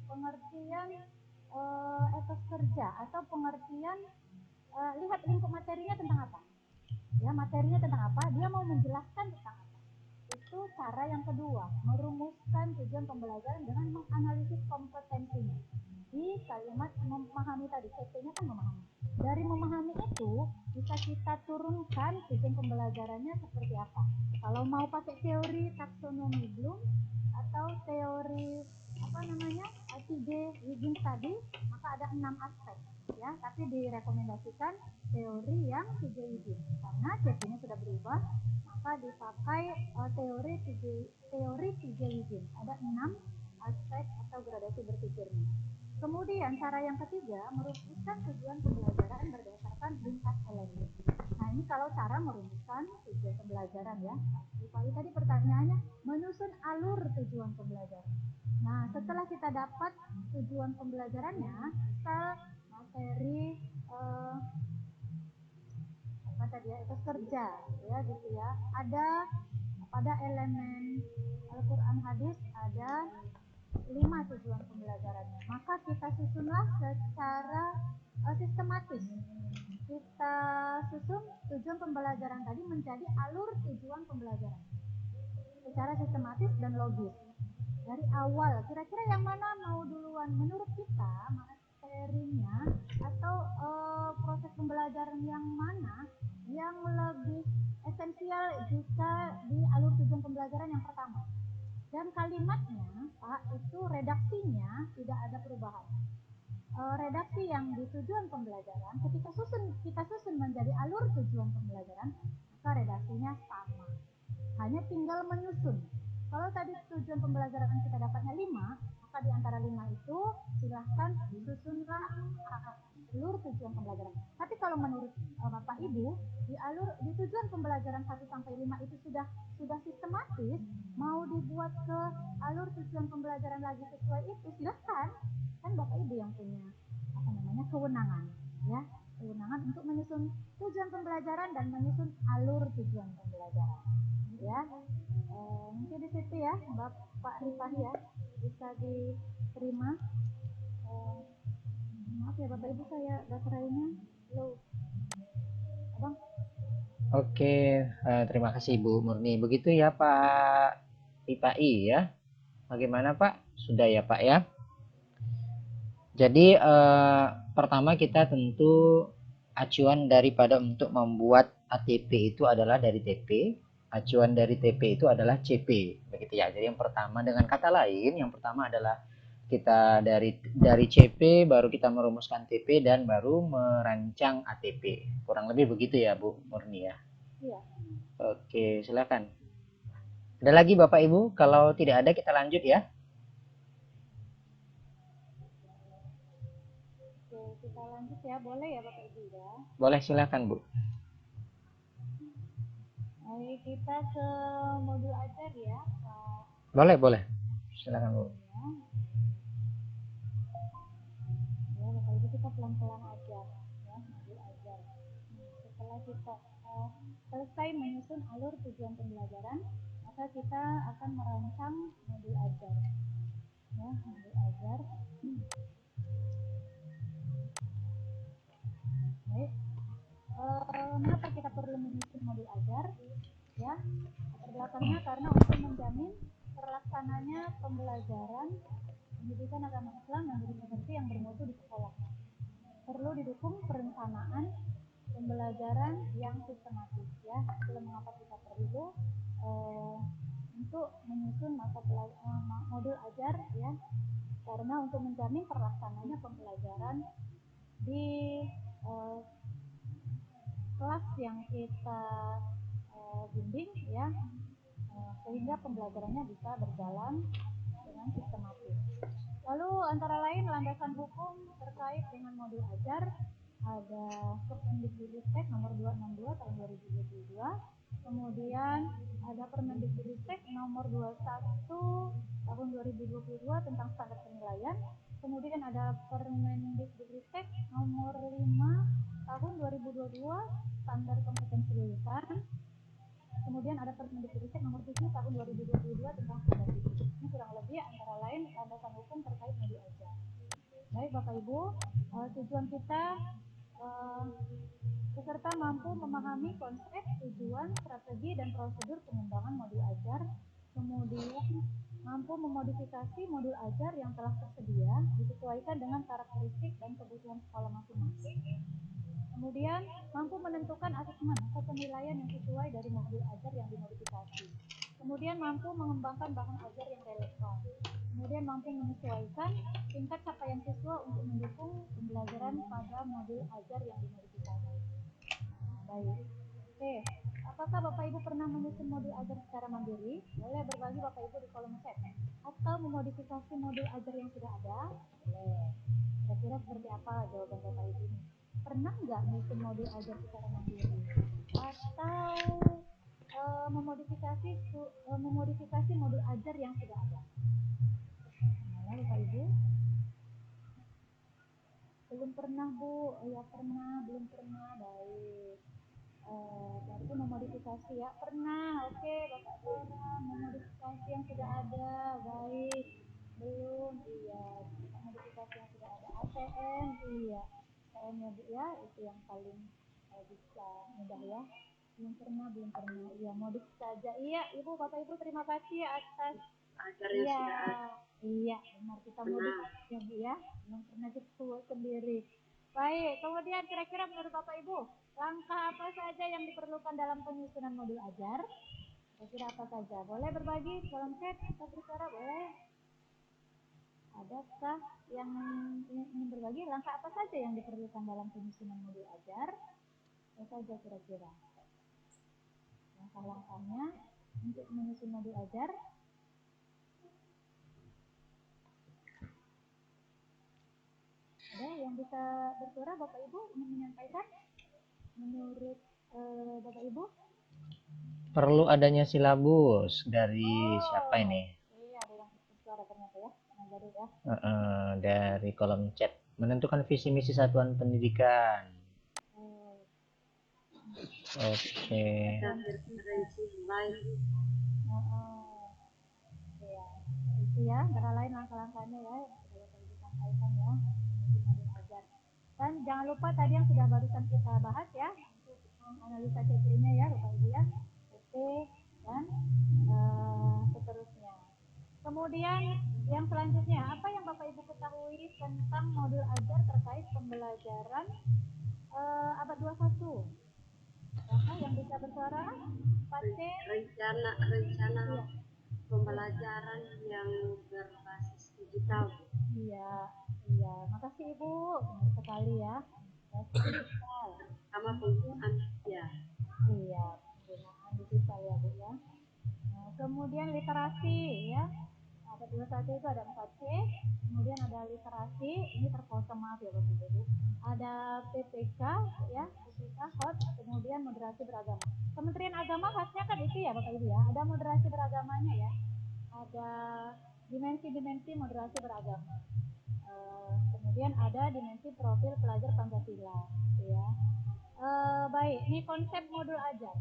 pengertian etos kerja atau pengertian lihat lingkup materinya tentang apa. Ya, materinya tentang apa, dia mau menjelaskan tentang apa. Itu cara yang kedua, merumuskan tujuan pembelajaran dengan menganalisis kompetensinya. Di kalimat memahami tadi, CP-nya kan memahami. Dari memahami itu bisa kita turunkan tujuan pembelajarannya seperti apa. Kalau mau pakai teori taksonomi Bloom atau teori TJ Wiggins tadi, maka ada 6 aspek ya, tapi direkomendasikan teori yang TJ Wiggins karena CP-nya sudah berubah, maka dipakai teori TJ Wiggins. Ada 6 aspek atau gradasi berpikirnya. Kemudian cara yang ketiga, merumuskan tujuan pembelajaran berdasarkan lintas elemen. Nah, ini kalau cara merumuskan tujuan pembelajaran ya. Tadi pertanyaannya menyusun alur tujuan pembelajaran. Nah, setelah kita dapat tujuan pembelajarannya, misal materi etos kerja ya gitu ya. Ada pada elemen Al-Quran hadis ada 5 tujuan pembelajarannya. Maka kita susunlah secara sistematis. Kita susun tujuan pembelajaran tadi menjadi alur tujuan pembelajaran secara sistematis dan logis. Dari awal, kira-kira yang mana mau duluan menurut kita, materinya atau proses pembelajaran yang mana yang lebih esensial jika di alur tujuan pembelajaran yang pertama. Dan kalimatnya, Pak, itu redaksinya tidak ada perubahan. Redaksi yang di tujuan pembelajaran, ketika kita susun menjadi alur tujuan pembelajaran, maka redaksinya sama. Hanya tinggal menyusun. Kalau tadi tujuan pembelajaran kita dapatnya 5, maka di antara 5 itu silahkan disusunlah alur tujuan pembelajaran. Tapi kalau menurut Bapak Ibu, di tujuan pembelajaran 1 sampai 5 itu sudah sistematis, mau dibuat ke alur tujuan pembelajaran lagi sesuai itu, silahkan. Kan Bapak Ibu yang punya kewenangan ya, kewenangan untuk menyusun tujuan pembelajaran dan menyusun alur tujuan pembelajaran ya. Mungkin di situ ya Bapak Rifahi ya, bisa diterima. Maaf ya Bapak Ibu, saya baterainya low. Abang. Oke, terima kasih Ibu Murni. Begitu ya Pak Rifahi ya. Bagaimana Pak? Sudah ya Pak ya? Jadi pertama kita tentu acuan daripada untuk membuat ATP itu adalah dari TP. Acuan dari TP itu adalah CP, begitu ya. Jadi yang pertama, dengan kata lain, yang pertama adalah Kita dari CP baru kita merumuskan TP dan baru merancang ATP. Kurang lebih begitu ya Bu Murni ya. Iya. Oke, silakan. Ada lagi Bapak Ibu? Kalau tidak ada kita lanjut ya. Oke, kita lanjut ya. Boleh ya Bapak Ibu ya? Boleh, silakan Bu. Baik, kita ke modul ajar ya, Pak. Boleh. Silakan Bu. Ya, Bapak Ibu, kita pelan-pelan aja ya, modul ajar. Setelah kita selesai menyusun alur tujuan pembelajaran, maka kita akan merancang modul ajar. Ya, modul ajar. Baik. Mengapa kita perlu menyusun modul ajar? Ya, latar belakangnya karena untuk menjamin terlaksananya pembelajaran pendidikan agama Islam yang seperti yang bermutu di sekolah. Perlu didukung perencanaan pembelajaran yang sistematis ya. Itulah mengapa kita perlu untuk menyusun modul ajar ya, karena untuk menjamin terlaksananya pembelajaran di kelas yang kita bimbing ya, sehingga pembelajarannya bisa berjalan dengan sistematis. Lalu antara lain landasan hukum terkait dengan modul ajar ada Kemendikbudristek nomor 262 tahun 2022, kemudian ada Permendikbudristek nomor 21 tahun 2022 tentang standar penilaian, kemudian ada Permendikbudristek nomor 5 tahun 2022 standar kompetensi lulusan, kemudian ada Permendikbudristek nomor 7 tahun 2022 tentang standar fisik. Ini kurang lebih antara lain landasan hukum terkait modul ajar. Baik Bapak Ibu, tujuan kita peserta mampu memahami konsep, tujuan, strategi, dan prosedur pengembangan modul ajar, kemudian mampu memodifikasi modul ajar yang telah tersedia disesuaikan dengan karakteristik dan kebutuhan sekolah masing-masing. Kemudian mampu menentukan asesmen atau penilaian yang sesuai dari modul ajar yang dimodifikasi. Kemudian mampu mengembangkan bahan ajar yang relevan. Kemudian mampu menyesuaikan tingkat capaian siswa untuk mendukung pembelajaran pada modul ajar yang dimodifikasi. Baik. Oke, apakah Bapak Ibu pernah menyusun modul ajar secara mandiri? Boleh berbagi Bapak Ibu di kolom chat. Atau memodifikasi modul ajar yang sudah ada? Boleh. Kira-kira seperti apa jawaban Bapak Ibu ini? Pernah nggak menyusun modul ajar secara mandiri? Atau memodifikasi modul ajar yang sudah ada? Mana Bapak Ibu? Belum pernah Bu? Ya pernah, belum pernah. Baik. Berarti memodifikasi ya, pernah. Oke, Bapak pernah memodifikasi yang sudah ada. Baik. Belum, iya. Modifikasi yang sudah ada. ATM, iya. ATM ya Bu ya, itu yang paling bisa mudah ya. Belum pernah. Iya, modif saja. Iya, Ibu, Bapak Ibu terima kasih atas iya, iya, benar kita modif ya Bu ya. Belum pernah kita sendiri. Baik, kemudian kira-kira menurut Bapak Ibu, langkah apa saja yang diperlukan dalam penyusunan modul ajar? Kira-kira apa saja? Boleh berbagi dalam chat atau bersuara boleh? Adakah yang ingin berbagi langkah apa saja yang diperlukan dalam penyusunan modul ajar? Apa saja kira-kira? Langkah-langkahnya untuk menyusun modul ajar. Ada yang bisa bersuara Bapak Ibu ingin menyampaikan? Menurut Bapak Ibu? Perlu adanya silabus dari siapa ini? Iya, ada yang bersuara ternyata ya. Baru ya. Dari kolom chat. Menentukan visi misi satuan pendidikan. Oke. Ya, itu ya, antara lain langkah-langkahnya ya yang sudah Bapak Ibu sampaikan ya. Dan jangan lupa tadi yang sudah barusan kita bahas ya, untuk menganalisa CP-nya ya Bapak Ibu ya. Oke, dan seterusnya. Kemudian yang selanjutnya, apa yang Bapak Ibu ketahui tentang modul ajar terkait pembelajaran abad 21? Siapa yang bisa bersuara? Pace? Rencana pembelajaran yang berbasis digital. Iya, iya. Makasih Ibu, benar sekali ya. Ya, digital. Sama penggunaan ya. Iya, penggunaan digital ya Bu ya. Nah, kemudian literasi ya. Ada 21 itu ada 4C, kemudian ada literasi, ini terpotong maaf ya Bapak Ibu. Ada PPK ya, PPK hot, kemudian moderasi beragama. Kementerian Agama khasnya kan itu ya Bapak Ibu ya, ada moderasi beragamanya ya. Ada dimensi-dimensi moderasi beragama. Kemudian ada dimensi profil pelajar Pancasila ya. Baik, ini konsep modul ajar.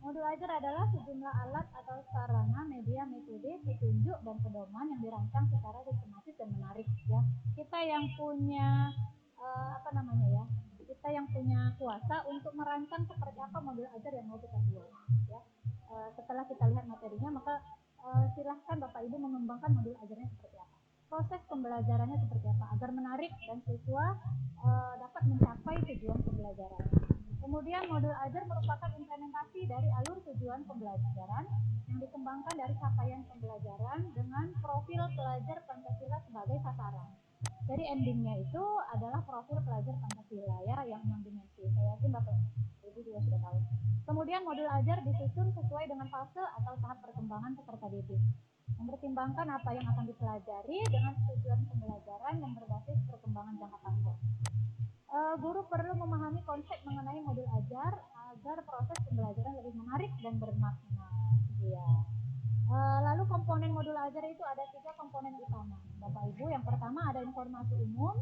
Modul ajar adalah sejumlah alat atau sarana, media, metode, petunjuk, dan pedoman yang dirancang secara sistematis dan menarik ya. Kita yang punya kita yang punya kuasa untuk merancang seperti apa modul ajar yang mau kita buat ya. Setelah kita lihat materinya, maka silahkan Bapak Ibu mengembangkan modul ajarnya seperti apa, proses pembelajarannya seperti apa agar menarik dan siswa dapat mencapai tujuan pembelajaran. Kemudian modul ajar merupakan implementasi dari alur tujuan pembelajaran yang dikembangkan dari capaian pembelajaran dengan profil pelajar Pancasila sebagai sasaran. Jadi endingnya itu adalah profil pelajar Pancasila ya, yang 6 dimensi. Saya yakin Bapak Ibu juga sudah tahu. Kemudian modul ajar disusun sesuai dengan fase atau tahap perkembangan peserta didik, mempertimbangkan apa yang akan dipelajari dengan tujuan pembelajaran yang berbasis perkembangan jangka panjang. Guru perlu memahami konsep mengenai modul ajar agar proses pembelajaran lebih menarik dan bermakna. Ya. Lalu komponen modul ajar itu ada 3 komponen utama, Bapak Ibu. Yang pertama ada informasi umum,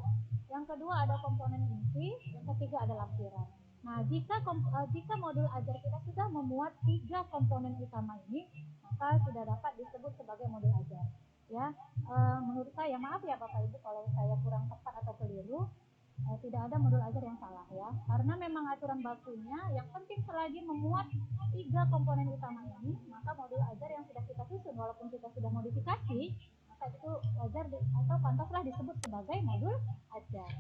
yang kedua ada komponen inti, yang ketiga ada lampiran. Nah, jika modul ajar kita sudah memuat 3 komponen utama ini, maka sudah dapat disebut sebagai modul ajar. Ya, menurut saya, maaf ya Bapak Ibu kalau saya kurang tepat atau keliru. Tidak ada modul ajar yang salah ya, karena memang aturan bakunya yang penting selagi memuat 3 komponen utama ini, maka modul ajar yang sudah kita susun walaupun kita sudah modifikasi, maka itu wajar atau pantaslah disebut sebagai modul ajar.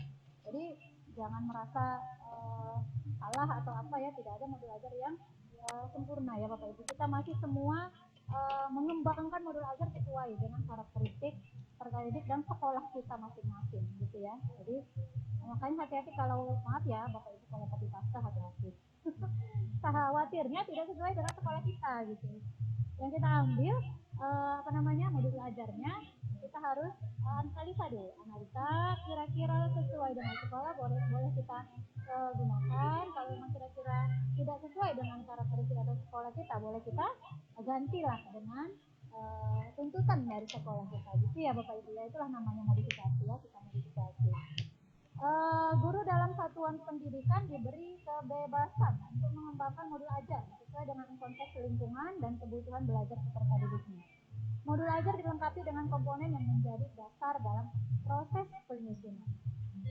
Jadi jangan merasa salah atau apa ya, tidak ada modul ajar yang sempurna ya Bapak Ibu. Kita masih semua mengembangkan modul ajar sesuai dengan karakteristik peserta didik dan sekolah kita masing-masing gitu ya. Jadi makanya hati-hati kalau, maaf ya Bapak Ibu, kalau copy paste hati-hati. Khawatirnya tidak sesuai dengan sekolah kita gitu. Yang kita ambil modul ajarnya, kita harus analisa dulu. Analisa kira-kira sesuai dengan sekolah, boleh kita gunakan. Kalau memang kira-kira tidak sesuai dengan karakteristik atau sekolah kita, boleh kita gantilah dengan tuntutan dari sekolah kita gitu ya Bapak Ibu ya. Itulah namanya modifikasi ya, kita modifikasi. Guru dalam satuan pendidikan diberi kebebasan untuk mengembangkan modul ajar sesuai dengan konteks lingkungan dan kebutuhan belajar peserta didiknya. Modul ajar dilengkapi dengan komponen yang menjadi dasar dalam proses penyusunan.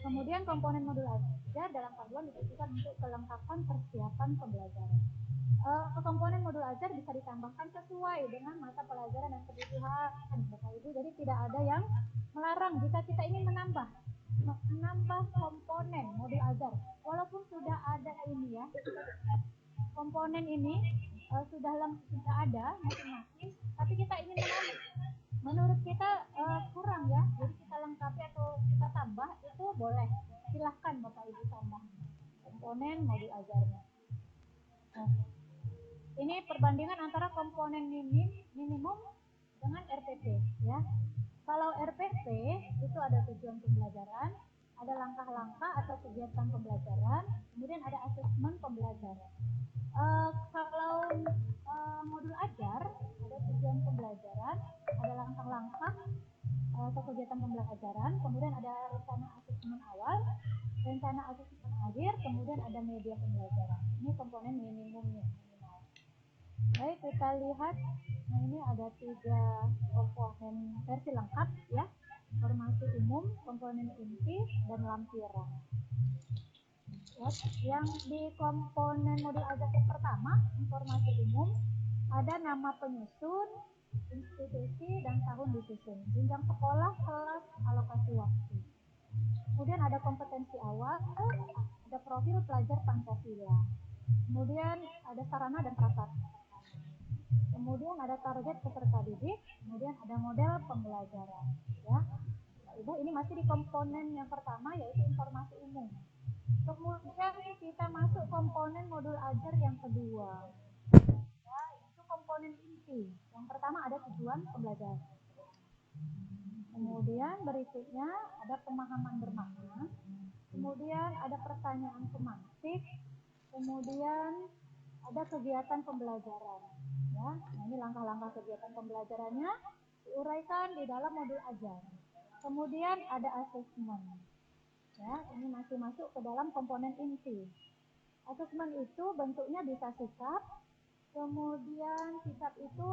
Kemudian komponen modul ajar dalam panduan ditujukan untuk kelengkapan persiapan pembelajaran. Komponen modul ajar bisa ditambahkan sesuai dengan mata pelajaran dan kebutuhan Bapak Ibu. Jadi tidak ada yang melarang jika kita ingin menambah komponen modul ajar, walaupun sudah ada ini ya, komponen ini sudah ada masing-masing, tapi kita ingin menambah, menurut kita kurang ya, jadi kita lengkapi atau kita tambah, itu boleh, silahkan Bapak Ibu tambah komponen modul ajarnya. Ini perbandingan antara komponen minimum dengan RPP ya. Kalau RPP itu ada tujuan pembelajaran, ada langkah-langkah atau kegiatan pembelajaran, kemudian ada asesmen pembelajaran. Kalau modul ajar ada tujuan pembelajaran, ada langkah-langkah atau kegiatan pembelajaran, kemudian ada rencana asesmen awal, rencana asesmen akhir, kemudian ada media pembelajaran. Ini komponen minimumnya. Baik, kita lihat. Nah, ini ada 3 komponen versi lengkap ya. Informasi umum, komponen inti, dan lampiran. Ya, yang di komponen modul ajar yang pertama, informasi umum, ada nama penyusun, institusi, dan tahun disusun, jenjang sekolah, kelas, alokasi waktu. Kemudian ada kompetensi awal, ada profil pelajar Pancasila. Kemudian ada sarana dan prasarana. Kemudian ada target peserta didik, kemudian ada model pembelajaran ya. Ibu, ini masih di komponen yang pertama yaitu informasi umum. Kemudian kita masuk komponen modul ajar yang kedua. Ya, itu komponen inti. Yang pertama ada tujuan pembelajaran. Kemudian berikutnya ada pemahaman bermakna. Kemudian ada pertanyaan semantik. Kemudian ada kegiatan pembelajaran. Ya, nah ini langkah-langkah kegiatan pembelajarannya diuraikan di dalam modul ajar. Kemudian ada asesmen. Ya, ini masih masuk ke dalam komponen inti. Asesmen itu bentuknya bisa sikap, kemudian sikap itu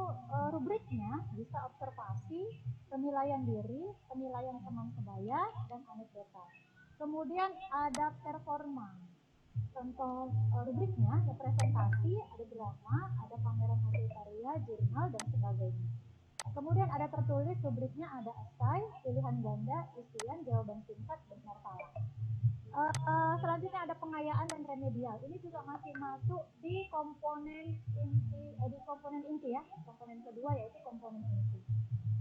rubriknya bisa observasi, penilaian diri, penilaian teman sebaya, dan anekdota. Kemudian ada performa. Contoh rubriknya ada presentasi, ada drama, ada pameran hasil karya, jurnal, dan sebagainya. Kemudian ada tertulis rubriknya ada esai, pilihan ganda, isian, jawaban singkat, benar salah. Selanjutnya ada pengayaan dan remedial. Ini juga masih masuk di komponen inti, ya. Komponen kedua yaitu komponen inti.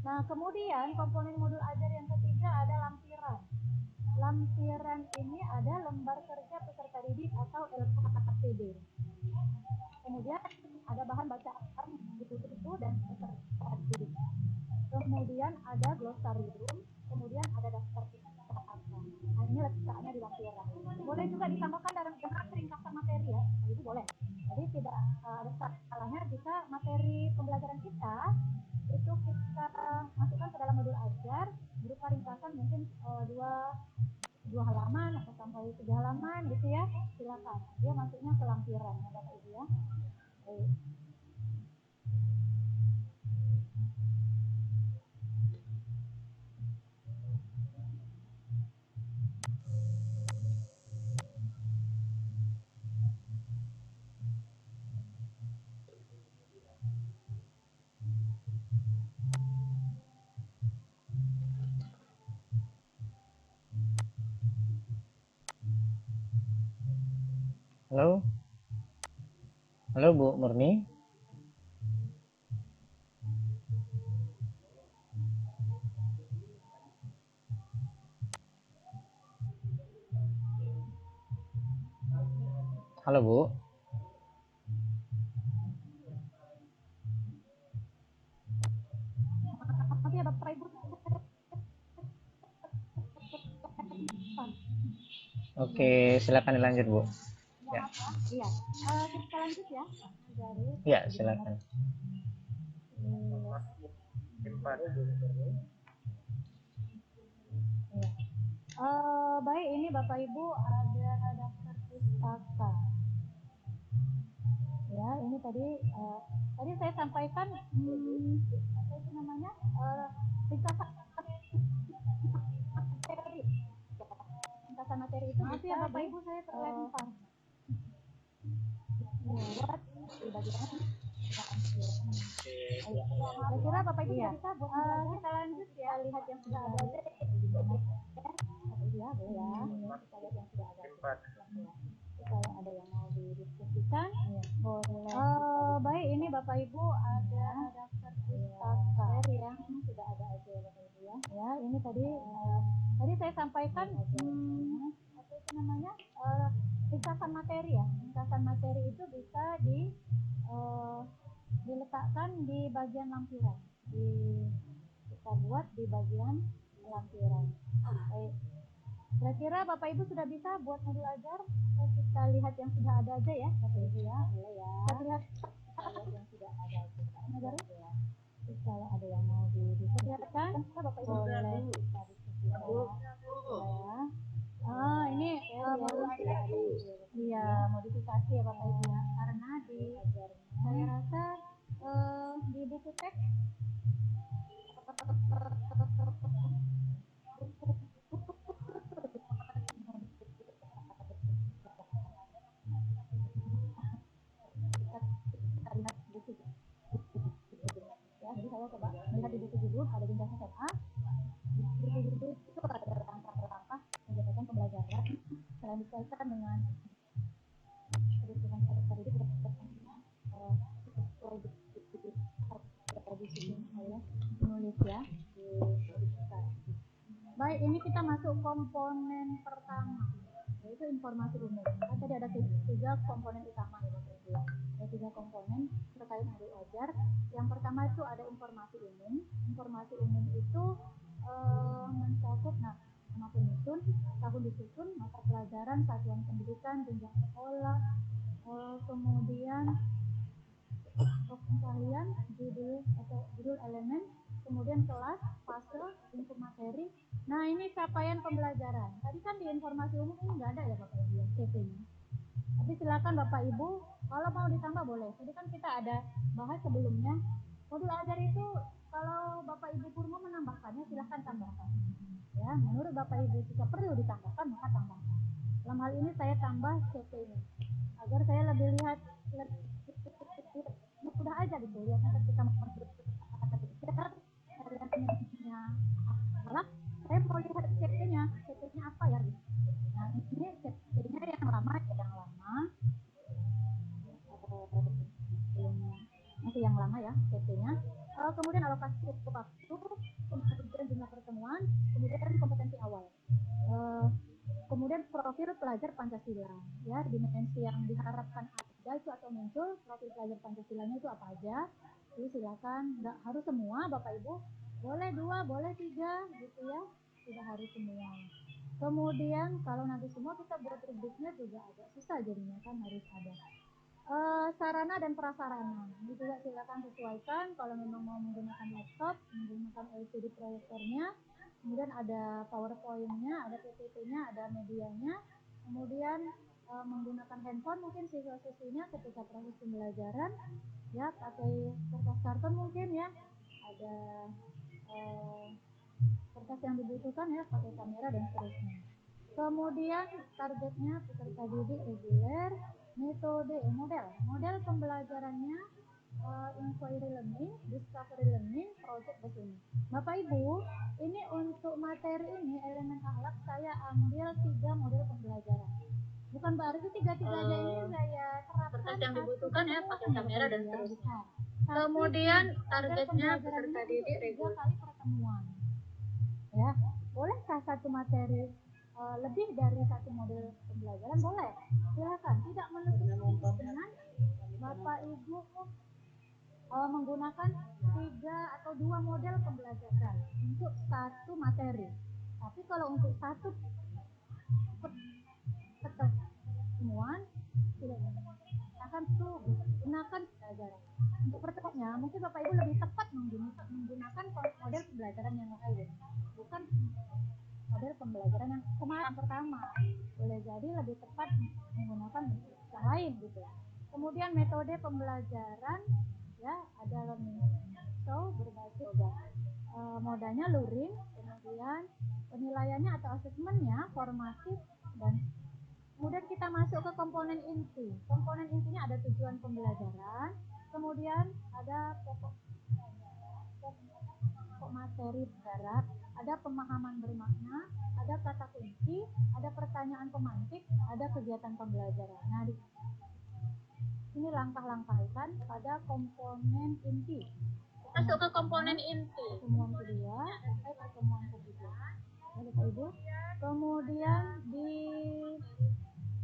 Nah, kemudian komponen modul ajar yang ketiga ada lampiran. Lampiran ini ada lembar kerja peserta didik atau LKPD. Kemudian ada bahan bacaan buku dan peserta didik. Kemudian ada glossarium, kemudian ada daftar kata. Nah, ini letaknya di lampiran. Boleh juga ditambahkan dalam ringkasan materi, ya. Nah, itu boleh. Jadi tidak ada salahnya jika materi pembelajaran kita itu kita masukkan ke dalam modul ajar berupa ringkasan mungkin dua halaman atau sampai 3 halaman gitu ya, silakan. Dia masuknya ke lampiran ya Bapak Ibu ya. Baik. Halo? Halo Bu Murni? Halo Bu? Maaf ya Bapak Ibu. Oke, silakan dilanjut Bu. Ya. Iya. Kita lanjut ya. Ya, silakan. Baik, ini Bapak Ibu ada daftar pustaka. Ya, ini tadi saya sampaikan apa itu namanya? Ringkasan materi. Ringkasan materi itu Maaf ya Bapak Ibu, saya terlempar. Buat di bagian kira-kira Bapak Ibu Iya. bisa buat Kita lanjut ya. kita lihat yang sudah ada ya. Boleh ya. Kita lihat yang sudah ada. Kalau ada yang mau didiskusikan, boleh. Baik, ini Bapak Ibu ada daftar pustaka yang sudah ada aja ya Bapak Ibu ya. Ya, ini tadi saya sampaikan apa itu namanya? Ringkasan materi ya. Ringkasan materi itu bisa diletakkan di bagian lampiran. Kita buat di bagian lampiran. Baik. Kira-kira Bapak Ibu sudah bisa buat modul ajar? Kita lihat yang sudah ada aja ya, Bapak Ibu ya. Boleh ya. Kita lihat yang sudah ada aja. Ya. Kalau ada yang mau didiskusikan, Bapak Ibu boleh kita diskusikan. Ya. Ini iya modifikasi ya Bapak Ibu ya. Karena saya rasa di buku teks jadi saya coba melihat di buku judul ada ringkasan SMA. Di buku judul itu ada langkah-langkah menyelesaikan pembelajaran selain dikaitkan dengan kebutuhan peserta didik saya menulis ya di modifikasi. Baik, ini kita masuk komponen pertama, yaitu informasi umum. Kan tadi ada tiga komponen utama ya Bapak Ibu. Ada tiga komponen terkait hari ajar. Yang pertama itu ada informasi umum. Informasi umum itu mencakup nama penyusun, tahun disusun, mata pelajaran, satuan pendidikan, jenjang sekolah, kemudian kalian judul elemen, kemudian kelas, fase, input materi. Nah ini capaian pembelajaran. Tadi kan di informasi umum ini nggak ada ya Bapak Ibu CP-nya. Tapi silakan Bapak Ibu kalau mau ditambah boleh. Tadi kan kita ada bahas sebelumnya. Modul ajar itu kalau Bapak Ibu pun mau menambahkannya silahkan tambahkan. Ya, menurut Bapak Ibu jika perlu ditambahkan maka tambahkan. Dalam hal ini saya tambah CP-nya agar saya lebih lihat mudah aja gitu lihatnya ketika malah saya mau lihat CP-nya apa ya gitu. Nah ini CP-nya yang lama masih yang lama ya CP-nya. Kemudian alokasi waktu, kemudian jumlah pertemuan, kemudian kompetensi awal. Kemudian profil pelajar Pancasila, ya dimensi yang diharapkan ada itu atau muncul profil pelajar Pancasilanya itu apa aja. Jadi silakan, nggak harus semua Bapak Ibu, boleh 2, boleh 3 gitu ya, tidak harus semua. Kemudian kalau nanti semua kita buat rubriknya juga agak susah jadinya kan harus ada. Sarana dan prasarana ini juga silakan sesuaikan kalau memang mau menggunakan laptop, menggunakan LCD proyektornya, kemudian ada PowerPoint-nya, ada PPT-nya, ada medianya, kemudian menggunakan handphone mungkin siswa-siswinya ketika proses pembelajaran ya pakai kertas karton mungkin ya, ada kertas yang dibutuhkan ya pakai kamera dan seterusnya. Kemudian targetnya peserta didik reguler, metode model pembelajarannya inquiry learning, discovery learning, project based. Bapak Ibu, ini untuk materi ini elemen akhlak saya ambil 3 model pembelajaran. Bukan berarti 3-3-nya ini saya terapkan kertas yang dibutuhkan ya pakai kamera dan seterusnya. Kemudian targetnya peserta didik reguler 3 kali pertemuan. Ya, bolehkah satu materi lebih dari satu model pembelajaran? Boleh, silakan. Tidak menutup dengan Bapak Ibu menggunakan 3 atau 2 model pembelajaran untuk satu materi. Tapi kalau untuk satu pertemuan tidak akan gunakan pembelajaran. Untuk pertemuannya mungkin Bapak Ibu lebih tepat menggunakan model pembelajaran yang lain, bukan model pembelajaran yang kemarin pertama. Boleh jadi lebih tepat menggunakan yang lain gitu. Kemudian metode pembelajaran ya ada learning show berbasis modanya luring, kemudian penilaiannya atau asesmennya formatif, dan kemudian kita masuk ke komponen inti. Komponen intinya ada tujuan pembelajaran, kemudian ada pokok materi darat, ada pemahaman bermakna, ada kata kunci, ada pertanyaan pemantik, ada kegiatan pembelajaran. Nah, ini langkah-langkahkan pada komponen inti. Masuk ke komponen inti. Pertemuan kedua sampai pertemuan ketiga. Bapak Ibu. Kemudian di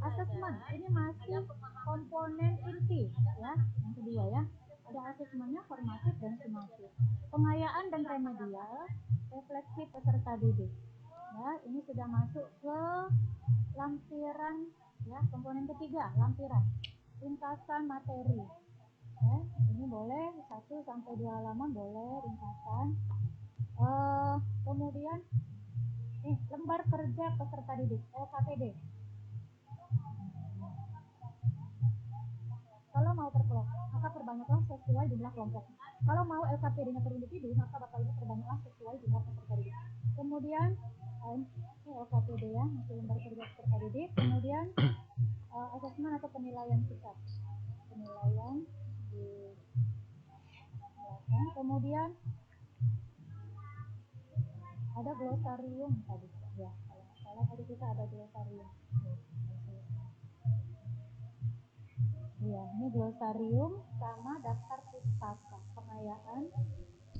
asesmen ini masih komponen inti ya, yang kedua ya. Ada asesmennya formatif dan sumatif. Pengayaan dan remedial, refleksi peserta didik. Ya, ini sudah masuk ke lampiran ya, komponen ketiga, lampiran. Ringkasan materi. Ya, ini boleh 1 sampai 2 halaman boleh ringkasan. Kemudian lembar kerja peserta didik, LKPD. Kalau mau per kelompok, maka perbanyaklah sesuai jumlah kelompok. Kalau mau LKPD-nya per individu, maka Bapak Ibu perbanyaklah sesuai jumlah peserta didik. Kemudian ini LKPD ya, masih lembar kerja peserta didik. Kemudian asesmen atau penilaian sikap. Penilaian di belakang. Kemudian ada glosarium tadi ya. Kalau tadi kita ada glosarium. Iya, ini glosarium sama daftar pustaka, pengayaan,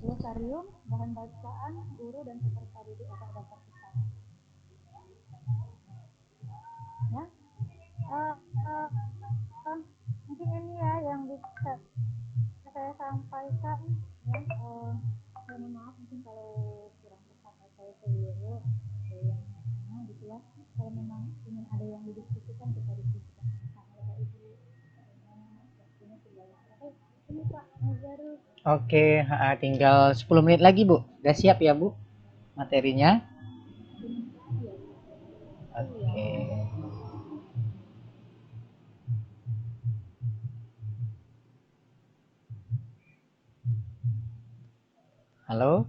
glosarium, bahan bacaan, guru dan peserta didik atau daftar pustaka. Ya, eh, eh, mungkin ini ya yang bisa saya sampaikan ya. Saya mohon maaf mungkin kalau kurang tepat atau saya keliru ada yang mana gitu ya. Kalau memang ingin ada yang didiskusikan kita diskusikan bersama Bapak Ibu. Waktunya tinggal oke. Ini Pak Nazarul. Oke, tinggal 10 menit lagi Bu. Udah siap ya Bu materinya? Oke. Halo?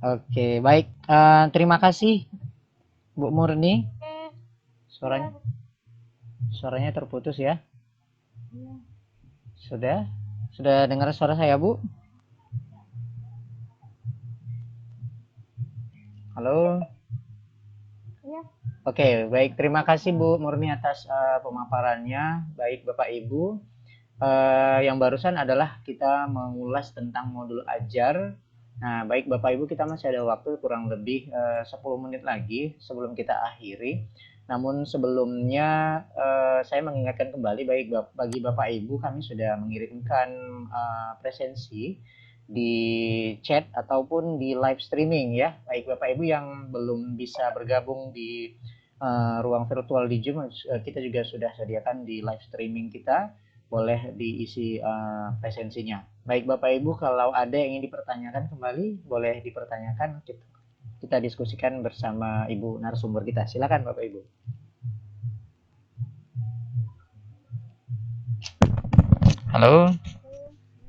Oke, baik. Terima kasih Bu Murni. Suaranya terputus ya. Sudah dengar suara saya Bu? Halo. Iya. Oke, baik. Terima kasih Bu Murni atas pemaparannya. Baik Bapak Ibu. Yang barusan adalah kita mengulas tentang modul ajar. Nah, baik Bapak Ibu, kita masih ada waktu kurang lebih 10 menit lagi sebelum kita akhiri. Namun sebelumnya saya mengingatkan kembali bagi Bapak Ibu, kami sudah mengirimkan presensi di chat ataupun di live streaming ya. Baik Bapak Ibu yang belum bisa bergabung di ruang virtual di Zoom, kita juga sudah sediakan di live streaming kita. Boleh diisi presensinya. Baik Bapak Ibu, kalau ada yang ingin dipertanyakan kembali, boleh dipertanyakan. Kita diskusikan bersama Ibu narasumber kita. Silakan Bapak Ibu. Halo.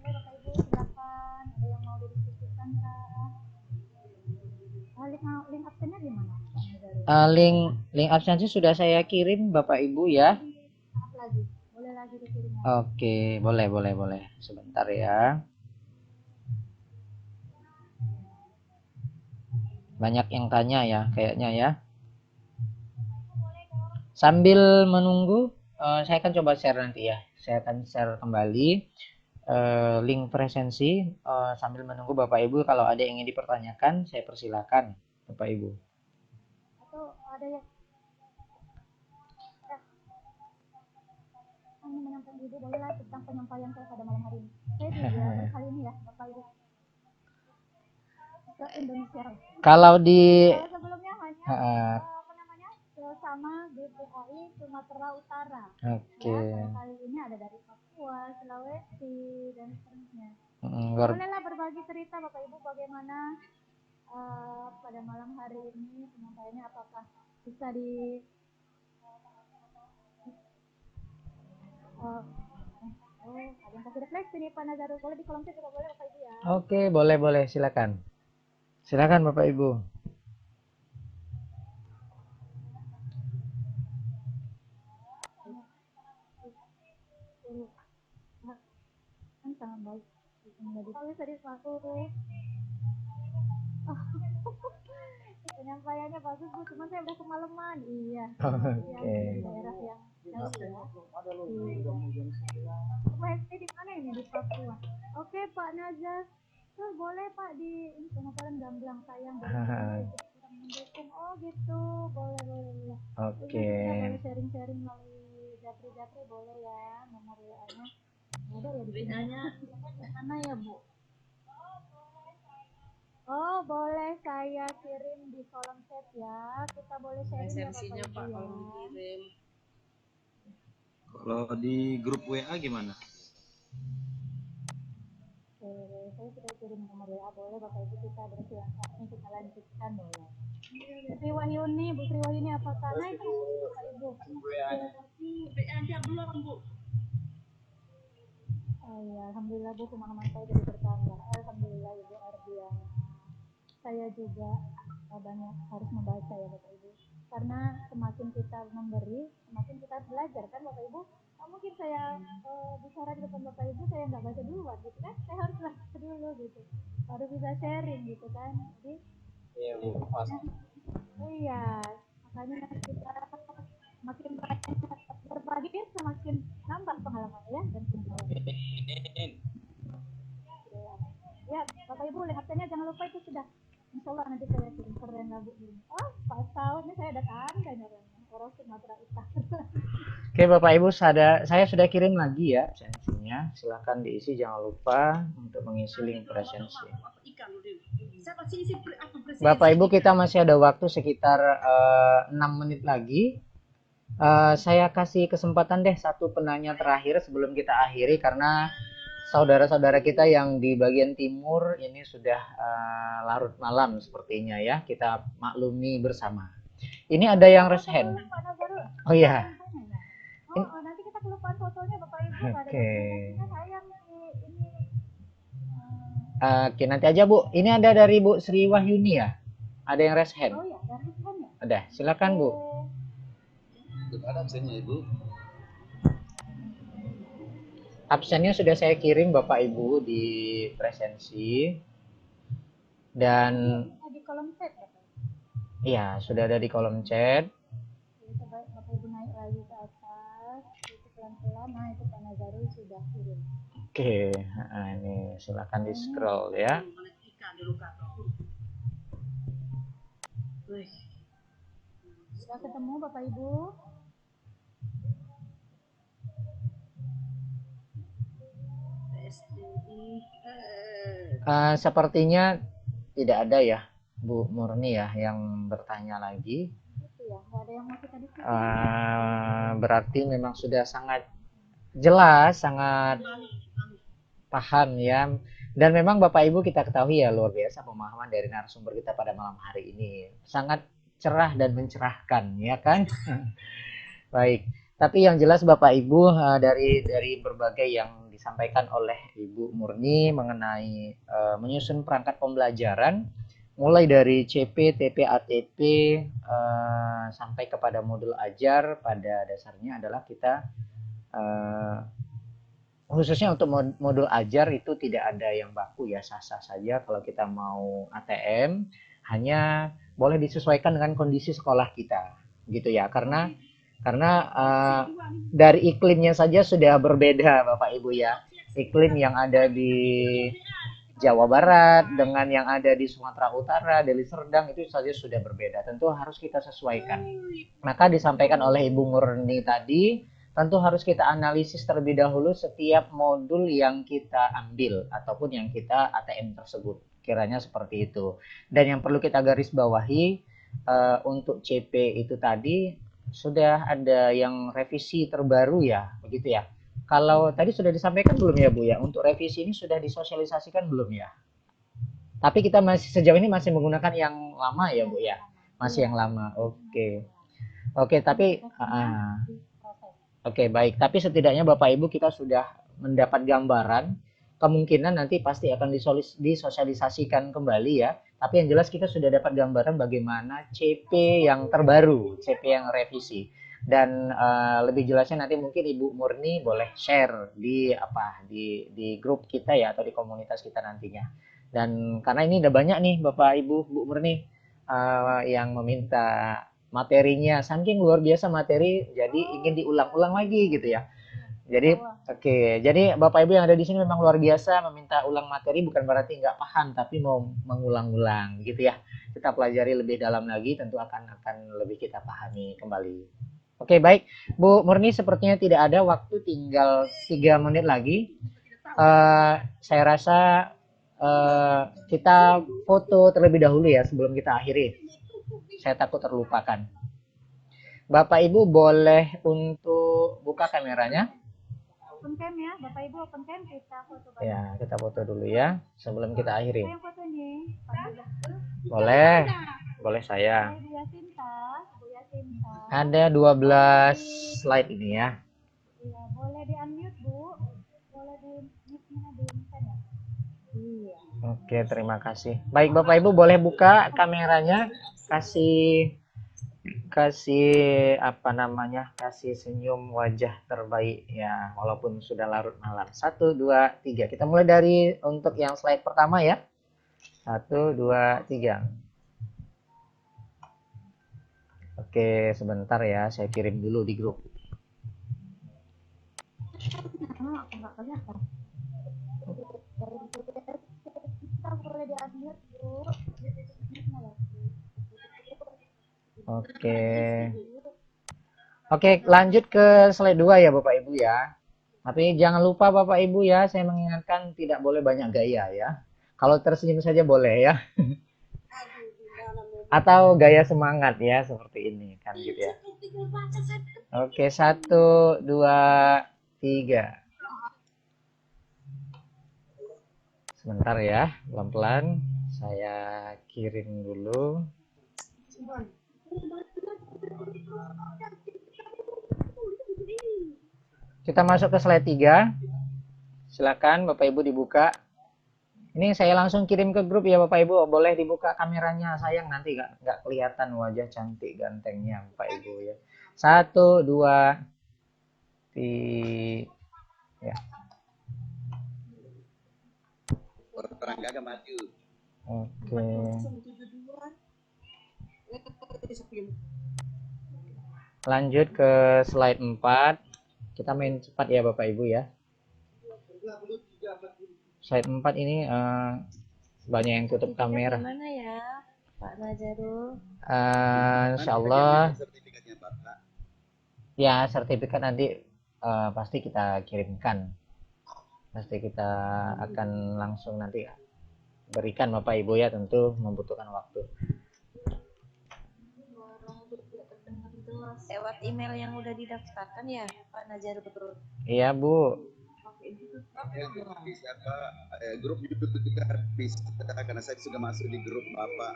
Bapak Ibu silakan. Ada yang mau didiskusikan kah? Link absennya di mana? Link absensi sudah saya kirim Bapak Ibu ya. Lagi. Boleh lagi dikirim. Oke, boleh. Sebentar ya. Banyak yang tanya ya, kayaknya ya. Sambil menunggu, saya akan coba share nanti ya. Saya akan share kembali link presensi sambil menunggu Bapak Ibu. Kalau ada yang ingin dipertanyakan, saya persilakan Bapak Ibu. Atau ada yang menyampaikan Ibu, bolehlah tentang penyampaian saya pada malam hari ini. Saya juga berkali ini ya Bapak Ibu. Ke Indonesia. Kalau di sebelumnya hanya sama BPAI Sumatera Utara. Oke. Ya, kali ini ada dari Papua, Sulawesi dan seterusnya. Bolehlah berbagi cerita Bapak Ibu bagaimana pada malam hari ini penyampaiannya, apakah bisa di ada yang kasih refleksi nih Pak Nazarul, boleh di kolom chat juga boleh Bapak Ibu ya. Oke, boleh, silakan. Silakan Bapak Ibu. Sangat baik. Tadi suatu penyampaiannya bagus Bu, cuman saya udah kemalaman. Iya. Oke. Di daerah yang jauh ya. Di mana ini, di Papua? Oke Pak Nazar, boleh Pak di ini pemaparan gamblang sayang mendukung. Oh gitu, boleh. Oke. Boleh sharing melalui Japri boleh ya, nomor WA-nya. Ada ya di sini. Mana ya Bu? Oh boleh saya kirim di kolom chat ya. Kita boleh sharing presensinya Pak kalau kirim. Kalau di grup WA gimana? Saya sudah kirim nomor WA, boleh Bapak Ibu kita bersilakan kita lanjutkan boleh. Sri Wahyuni, Bu Sri Wahyuni apakah naik Bapak Ibu? WA-nya belum Bu. Oh iya, alhamdulillah Bu, pemahaman saya jadi bertambah. Alhamdulillah Ibu Ardiana. Saya juga banyak harus membaca ya Bapak Ibu. Karena semakin kita memberi, semakin kita belajar kan Bapak Ibu. Mungkin saya bicara di depan Bapak Ibu, saya nggak baca duluan gitu kan. Saya harus baca dulu gitu. Baru bisa sharing gitu kan. Jadi iya Bu, pas. Iya, makanya kita makin banyak berbagi semakin nambah pengalaman ya dan pengalaman. Ya, Bapak Ibu lihat absennya jangan lupa itu sudah. Insya Allah nanti saya kirim keren lah Bu. Oh, pas tahun ini saya ada tandanya. Orang Sumatera Utara. Oke Bapak Ibu, saya sudah kirim lagi ya absensinya. Silakan diisi, jangan lupa untuk mengisi link presensi. Bapak Ibu, kita masih ada waktu sekitar 6 menit lagi. Saya kasih kesempatan deh satu penanya terakhir sebelum kita akhiri, karena saudara-saudara kita yang di bagian timur ini sudah larut malam sepertinya ya. Kita maklumi bersama. Ini ada yang raise hand. Oh iya. Nanti kita kelupaan fotonya Bapak Ibu. Oke. Sayang ini. Oke, nanti aja Bu. Ini ada dari Bu Sri Wahyuni ya. Ada yang raise hand. Oh ya, dari hand ya. Ada. Silakan Bu. Ada absennya Ibu. Absennya sudah saya kirim Bapak Ibu di presensi. Dan di kolom chat ya, Pak? Iya, sudah ada di kolom chat. Coba Bapak Ibu naik lagi ke atas, itu pelan-pelan. Nah, itu Pak Nazarul sudah kirim. Oke, nah, ini silakan di scroll ya. Sudah ketemu Bapak Ibu? Sepertinya tidak ada ya Bu Murni ya yang bertanya lagi. Ya, nggak ada yang masuk tadi. Berarti memang sudah sangat jelas, sangat paham ya. Dan memang Bapak Ibu kita ketahui ya, luar biasa pemahaman dari narasumber kita pada malam hari ini. Sangat cerah dan mencerahkan ya kan. Baik, tapi yang jelas Bapak Ibu dari berbagai yang disampaikan oleh Ibu Murni mengenai menyusun perangkat pembelajaran mulai dari CP, TP, ATP sampai kepada modul ajar, pada dasarnya adalah kita khususnya untuk modul ajar itu tidak ada yang baku ya, sah-sah saja. Kalau kita mau ATM hanya boleh disesuaikan dengan kondisi sekolah kita gitu ya, karena dari iklimnya saja sudah berbeda Bapak Ibu ya. Iklim yang ada di Jawa Barat dengan yang ada di Sumatera Utara, Deli Serdang itu saja sudah berbeda. Tentu harus kita sesuaikan. Maka disampaikan oleh Ibu Murni tadi, tentu harus kita analisis terlebih dahulu setiap modul yang kita ambil ataupun yang kita ATM tersebut. Kiranya seperti itu. Dan yang perlu kita garis bawahi untuk CP itu tadi sudah ada yang revisi terbaru ya, begitu ya. Kalau tadi sudah disampaikan belum ya Bu ya, untuk revisi ini sudah disosialisasikan belum ya? Tapi kita masih sejauh ini masih menggunakan yang lama ya Bu ya, masih yang lama. Oke, tapi Oke, baik. Tapi setidaknya Bapak Ibu kita sudah mendapat gambaran. Kemungkinan nanti pasti akan disosialisasikan kembali ya. Tapi yang jelas kita sudah dapat gambaran bagaimana CP yang terbaru, CP yang revisi. Dan lebih jelasnya nanti mungkin Ibu Murni boleh share di grup kita ya, atau di komunitas kita nantinya. Dan karena ini udah banyak nih Bapak Ibu, Bu Murni yang meminta materinya, saking luar biasa materi, jadi ingin diulang-ulang lagi gitu ya. Jadi jadi Bapak Ibu yang ada di sini memang luar biasa, meminta ulang materi bukan berarti nggak paham, tapi mau mengulang-ulang gitu ya. Kita pelajari lebih dalam lagi, tentu akan lebih kita pahami kembali. Oke, baik Bu Murni, sepertinya tidak ada waktu, tinggal 3 menit lagi. Saya rasa kita foto terlebih dahulu ya sebelum kita akhiri. Saya takut terlupakan. Bapak Ibu boleh untuk buka kameranya. Open cam ya, Bapak Ibu open cam, kita foto. Ya, kita foto dulu ya sebelum kita akhiri. Saya foto nih. Boleh saya. Bu Yasinta. Ada 12 slide ini ya. Iya, boleh di unmute Bu. Boleh di mute-nya ya. Iya. Oke, terima kasih. Baik Bapak Ibu boleh buka kameranya, kasih kasih senyum wajah terbaik ya, walaupun sudah larut malam. 1, 2, 3. Kita mulai dari untuk yang slide pertama ya. 1, 2, 3. Oke, sebentar ya, saya kirim dulu di grup. mute, Bu. Oke. Oke, lanjut ke slide 2 ya Bapak Ibu ya. Tapi jangan lupa Bapak Ibu ya, saya mengingatkan tidak boleh banyak gaya ya. Kalau tersenyum saja boleh ya. Atau gaya semangat ya, seperti ini kan gitu ya. Oke, 1, 2, 3. Sebentar ya, pelan-pelan saya kirim dulu. Kita masuk ke slide 3. Silakan Bapak Ibu dibuka. Ini saya langsung kirim ke grup ya Bapak Ibu. Boleh dibuka kameranya, sayang nanti nggak kelihatan wajah cantik gantengnya Bapak Ibu ya. 1, 2, 3. Ya. Orang gagah maju. Oke. Lanjut ke slide 4. Kita main cepat ya Bapak Ibu ya. Slide 4 ini banyak yang tutup kamera. Gimana ya Pak Najarul? Insyaallah Sertifikatnya Bapak. ya, sertifikat nanti pasti kita kirimkan. Pasti kita akan langsung nanti berikan Bapak Ibu ya, tentu membutuhkan waktu. Lewat email yang udah didaftarkan ya Pak Najarul? Iya Bu. Bisa Pak, grup YouTube juga bisa karena saya sudah masuk di grup Bapak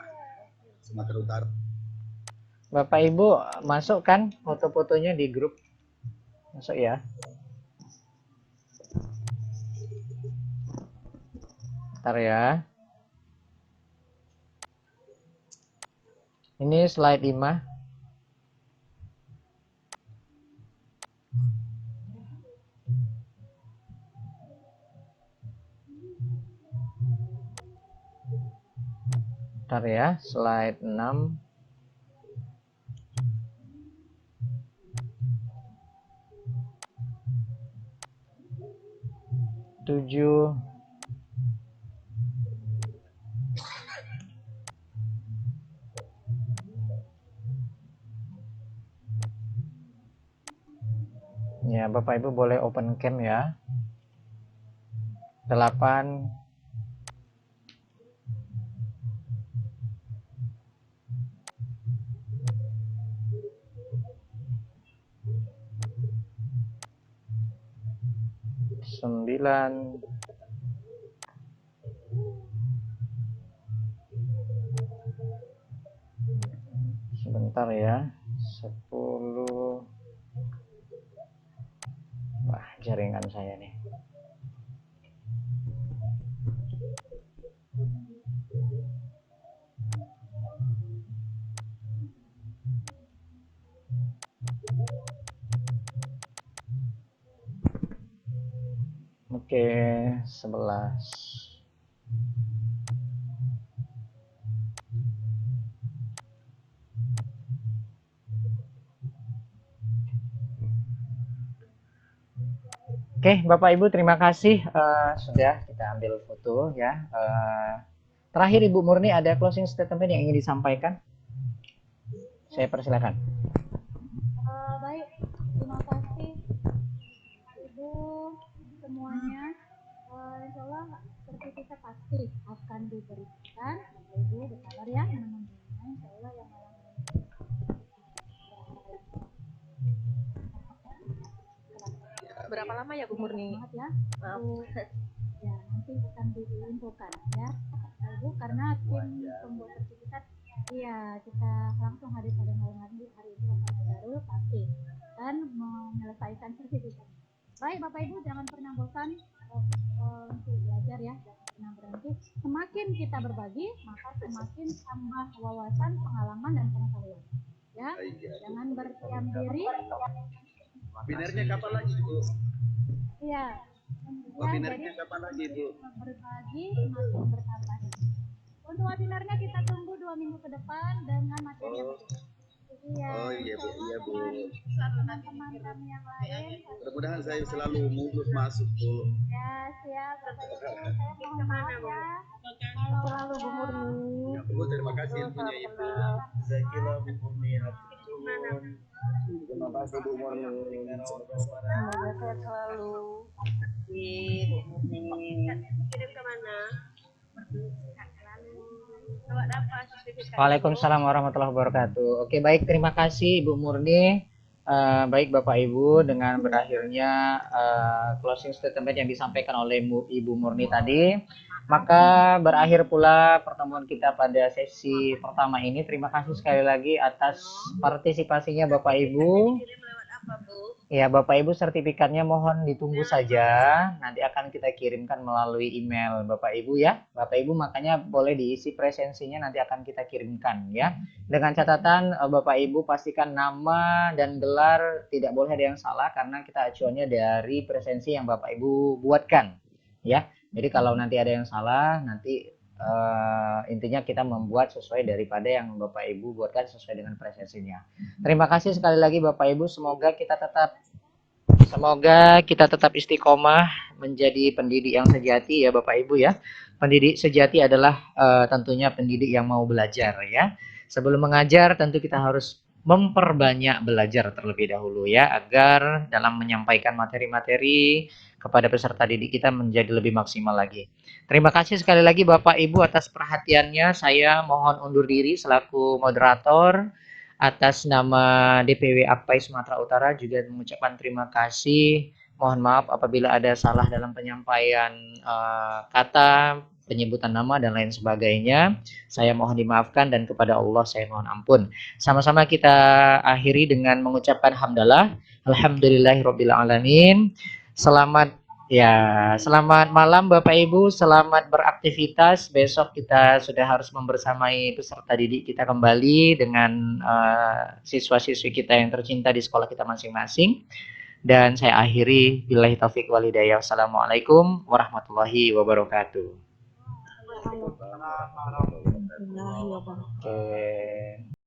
Sumatera Utara. Bapak Ibu masuk kan foto-fotonya di grup? Masuk ya. Bentar ya. Ini slide 5. Bentar ya, slide 6. Tujuh. Ya, Bapak Ibu boleh open cam ya. 8. 9. 10. Ya. 10. Wah, jaringan saya nih. Oke, 11. Oke, Bapak Ibu terima kasih sudah kita ambil foto ya. Terakhir Ibu Murni ada closing statement yang ingin disampaikan? Saya persilakan. Baik, terima kasih Ibu semuanya. Insya Allah sertifikat pasti akan diberikan. Bapak Ibu bersabar ya menunggunya. Insya Allah yang malam ini. Berapa lama ya Bu Murni? Maaf ya. Maaf. Ya, nanti akan diinfokan ya Bapak Ibu, karena tim pembuat sertifikat iya kita langsung hadir pada malam hari ini Bapak Najarul pasti dan menyelesaikan sertifikat. Baik Bapak Ibu, jangan pernah bosan untuk belajar ya, jangan pernah berhenti. Semakin kita berbagi maka semakin tambah wawasan, pengalaman dan pengetahuan ya. Jangan berdiam diri. Webinarnya kapan lagi Bu? Iya. Webinarnya kapan lagi Bu? Berbagi semakin bertambah. Untuk webinarnya kita tunggu 2 minggu ke depan dengan materi yang berbeda. Iya. Oh iya Bu, iya Bu. Teman-teman kami yang lain. Mudah-mudahan saya selalu mulus masuk Bu. Ya siap Bapak Ibu, saya mohon maaf ya. selalu Bu Murni. Ya, Bu, terima kasih ilmunya Ibu. Jazakallah Bu Murni. Terima kasih Bu Murni. Semoga sehat selalu. Kirim ke mana? Lewat apa sertifikat? Waalaikumsalam warahmatullahi wabarakatuh. Oke, baik, terima kasih Ibu Murni. Baik Bapak Ibu, dengan berakhirnya closing statement yang disampaikan oleh Ibu Murni tadi, maka berakhir pula pertemuan kita pada sesi pertama ini. Terima kasih sekali lagi atas partisipasinya Bapak Ibu. Kirim lewat apa, Bu? Ya, Bapak Ibu, sertifikatnya mohon ditunggu saja. Nanti akan kita kirimkan melalui email Bapak Ibu ya. Bapak Ibu makanya boleh diisi presensinya, nanti akan kita kirimkan ya. Dengan catatan Bapak Ibu pastikan nama dan gelar tidak boleh ada yang salah karena kita acuannya dari presensi yang Bapak Ibu buatkan ya. Jadi kalau nanti ada yang salah, nanti intinya kita membuat sesuai daripada yang Bapak Ibu buatkan sesuai dengan presensinya. Terima kasih sekali lagi Bapak Ibu, semoga kita tetap istiqomah menjadi pendidik yang sejati ya Bapak Ibu ya. Pendidik sejati adalah tentunya pendidik yang mau belajar ya. Sebelum mengajar tentu kita harus memperbanyak belajar terlebih dahulu ya, agar dalam menyampaikan materi-materi kepada peserta didik kita menjadi lebih maksimal lagi. Terima kasih sekali lagi Bapak Ibu atas perhatiannya. Saya mohon undur diri selaku moderator. Atas nama DPW Akpai Sumatera Utara juga mengucapkan terima kasih. Mohon maaf apabila ada salah dalam penyampaian kata, penyebutan nama dan lain sebagainya. Saya mohon dimaafkan dan kepada Allah saya mohon ampun. Sama-sama kita akhiri dengan mengucapkan hamdalah. Alhamdulillahirabbil alamin. Selamat malam Bapak Ibu, selamat beraktivitas. Besok kita sudah harus membersamai peserta didik kita kembali dengan siswa-siswi kita yang tercinta di sekolah kita masing-masing. Dan saya akhiri, billahi taufik walhidayah. Wassalamualaikum warahmatullahi wabarakatuh. Oke.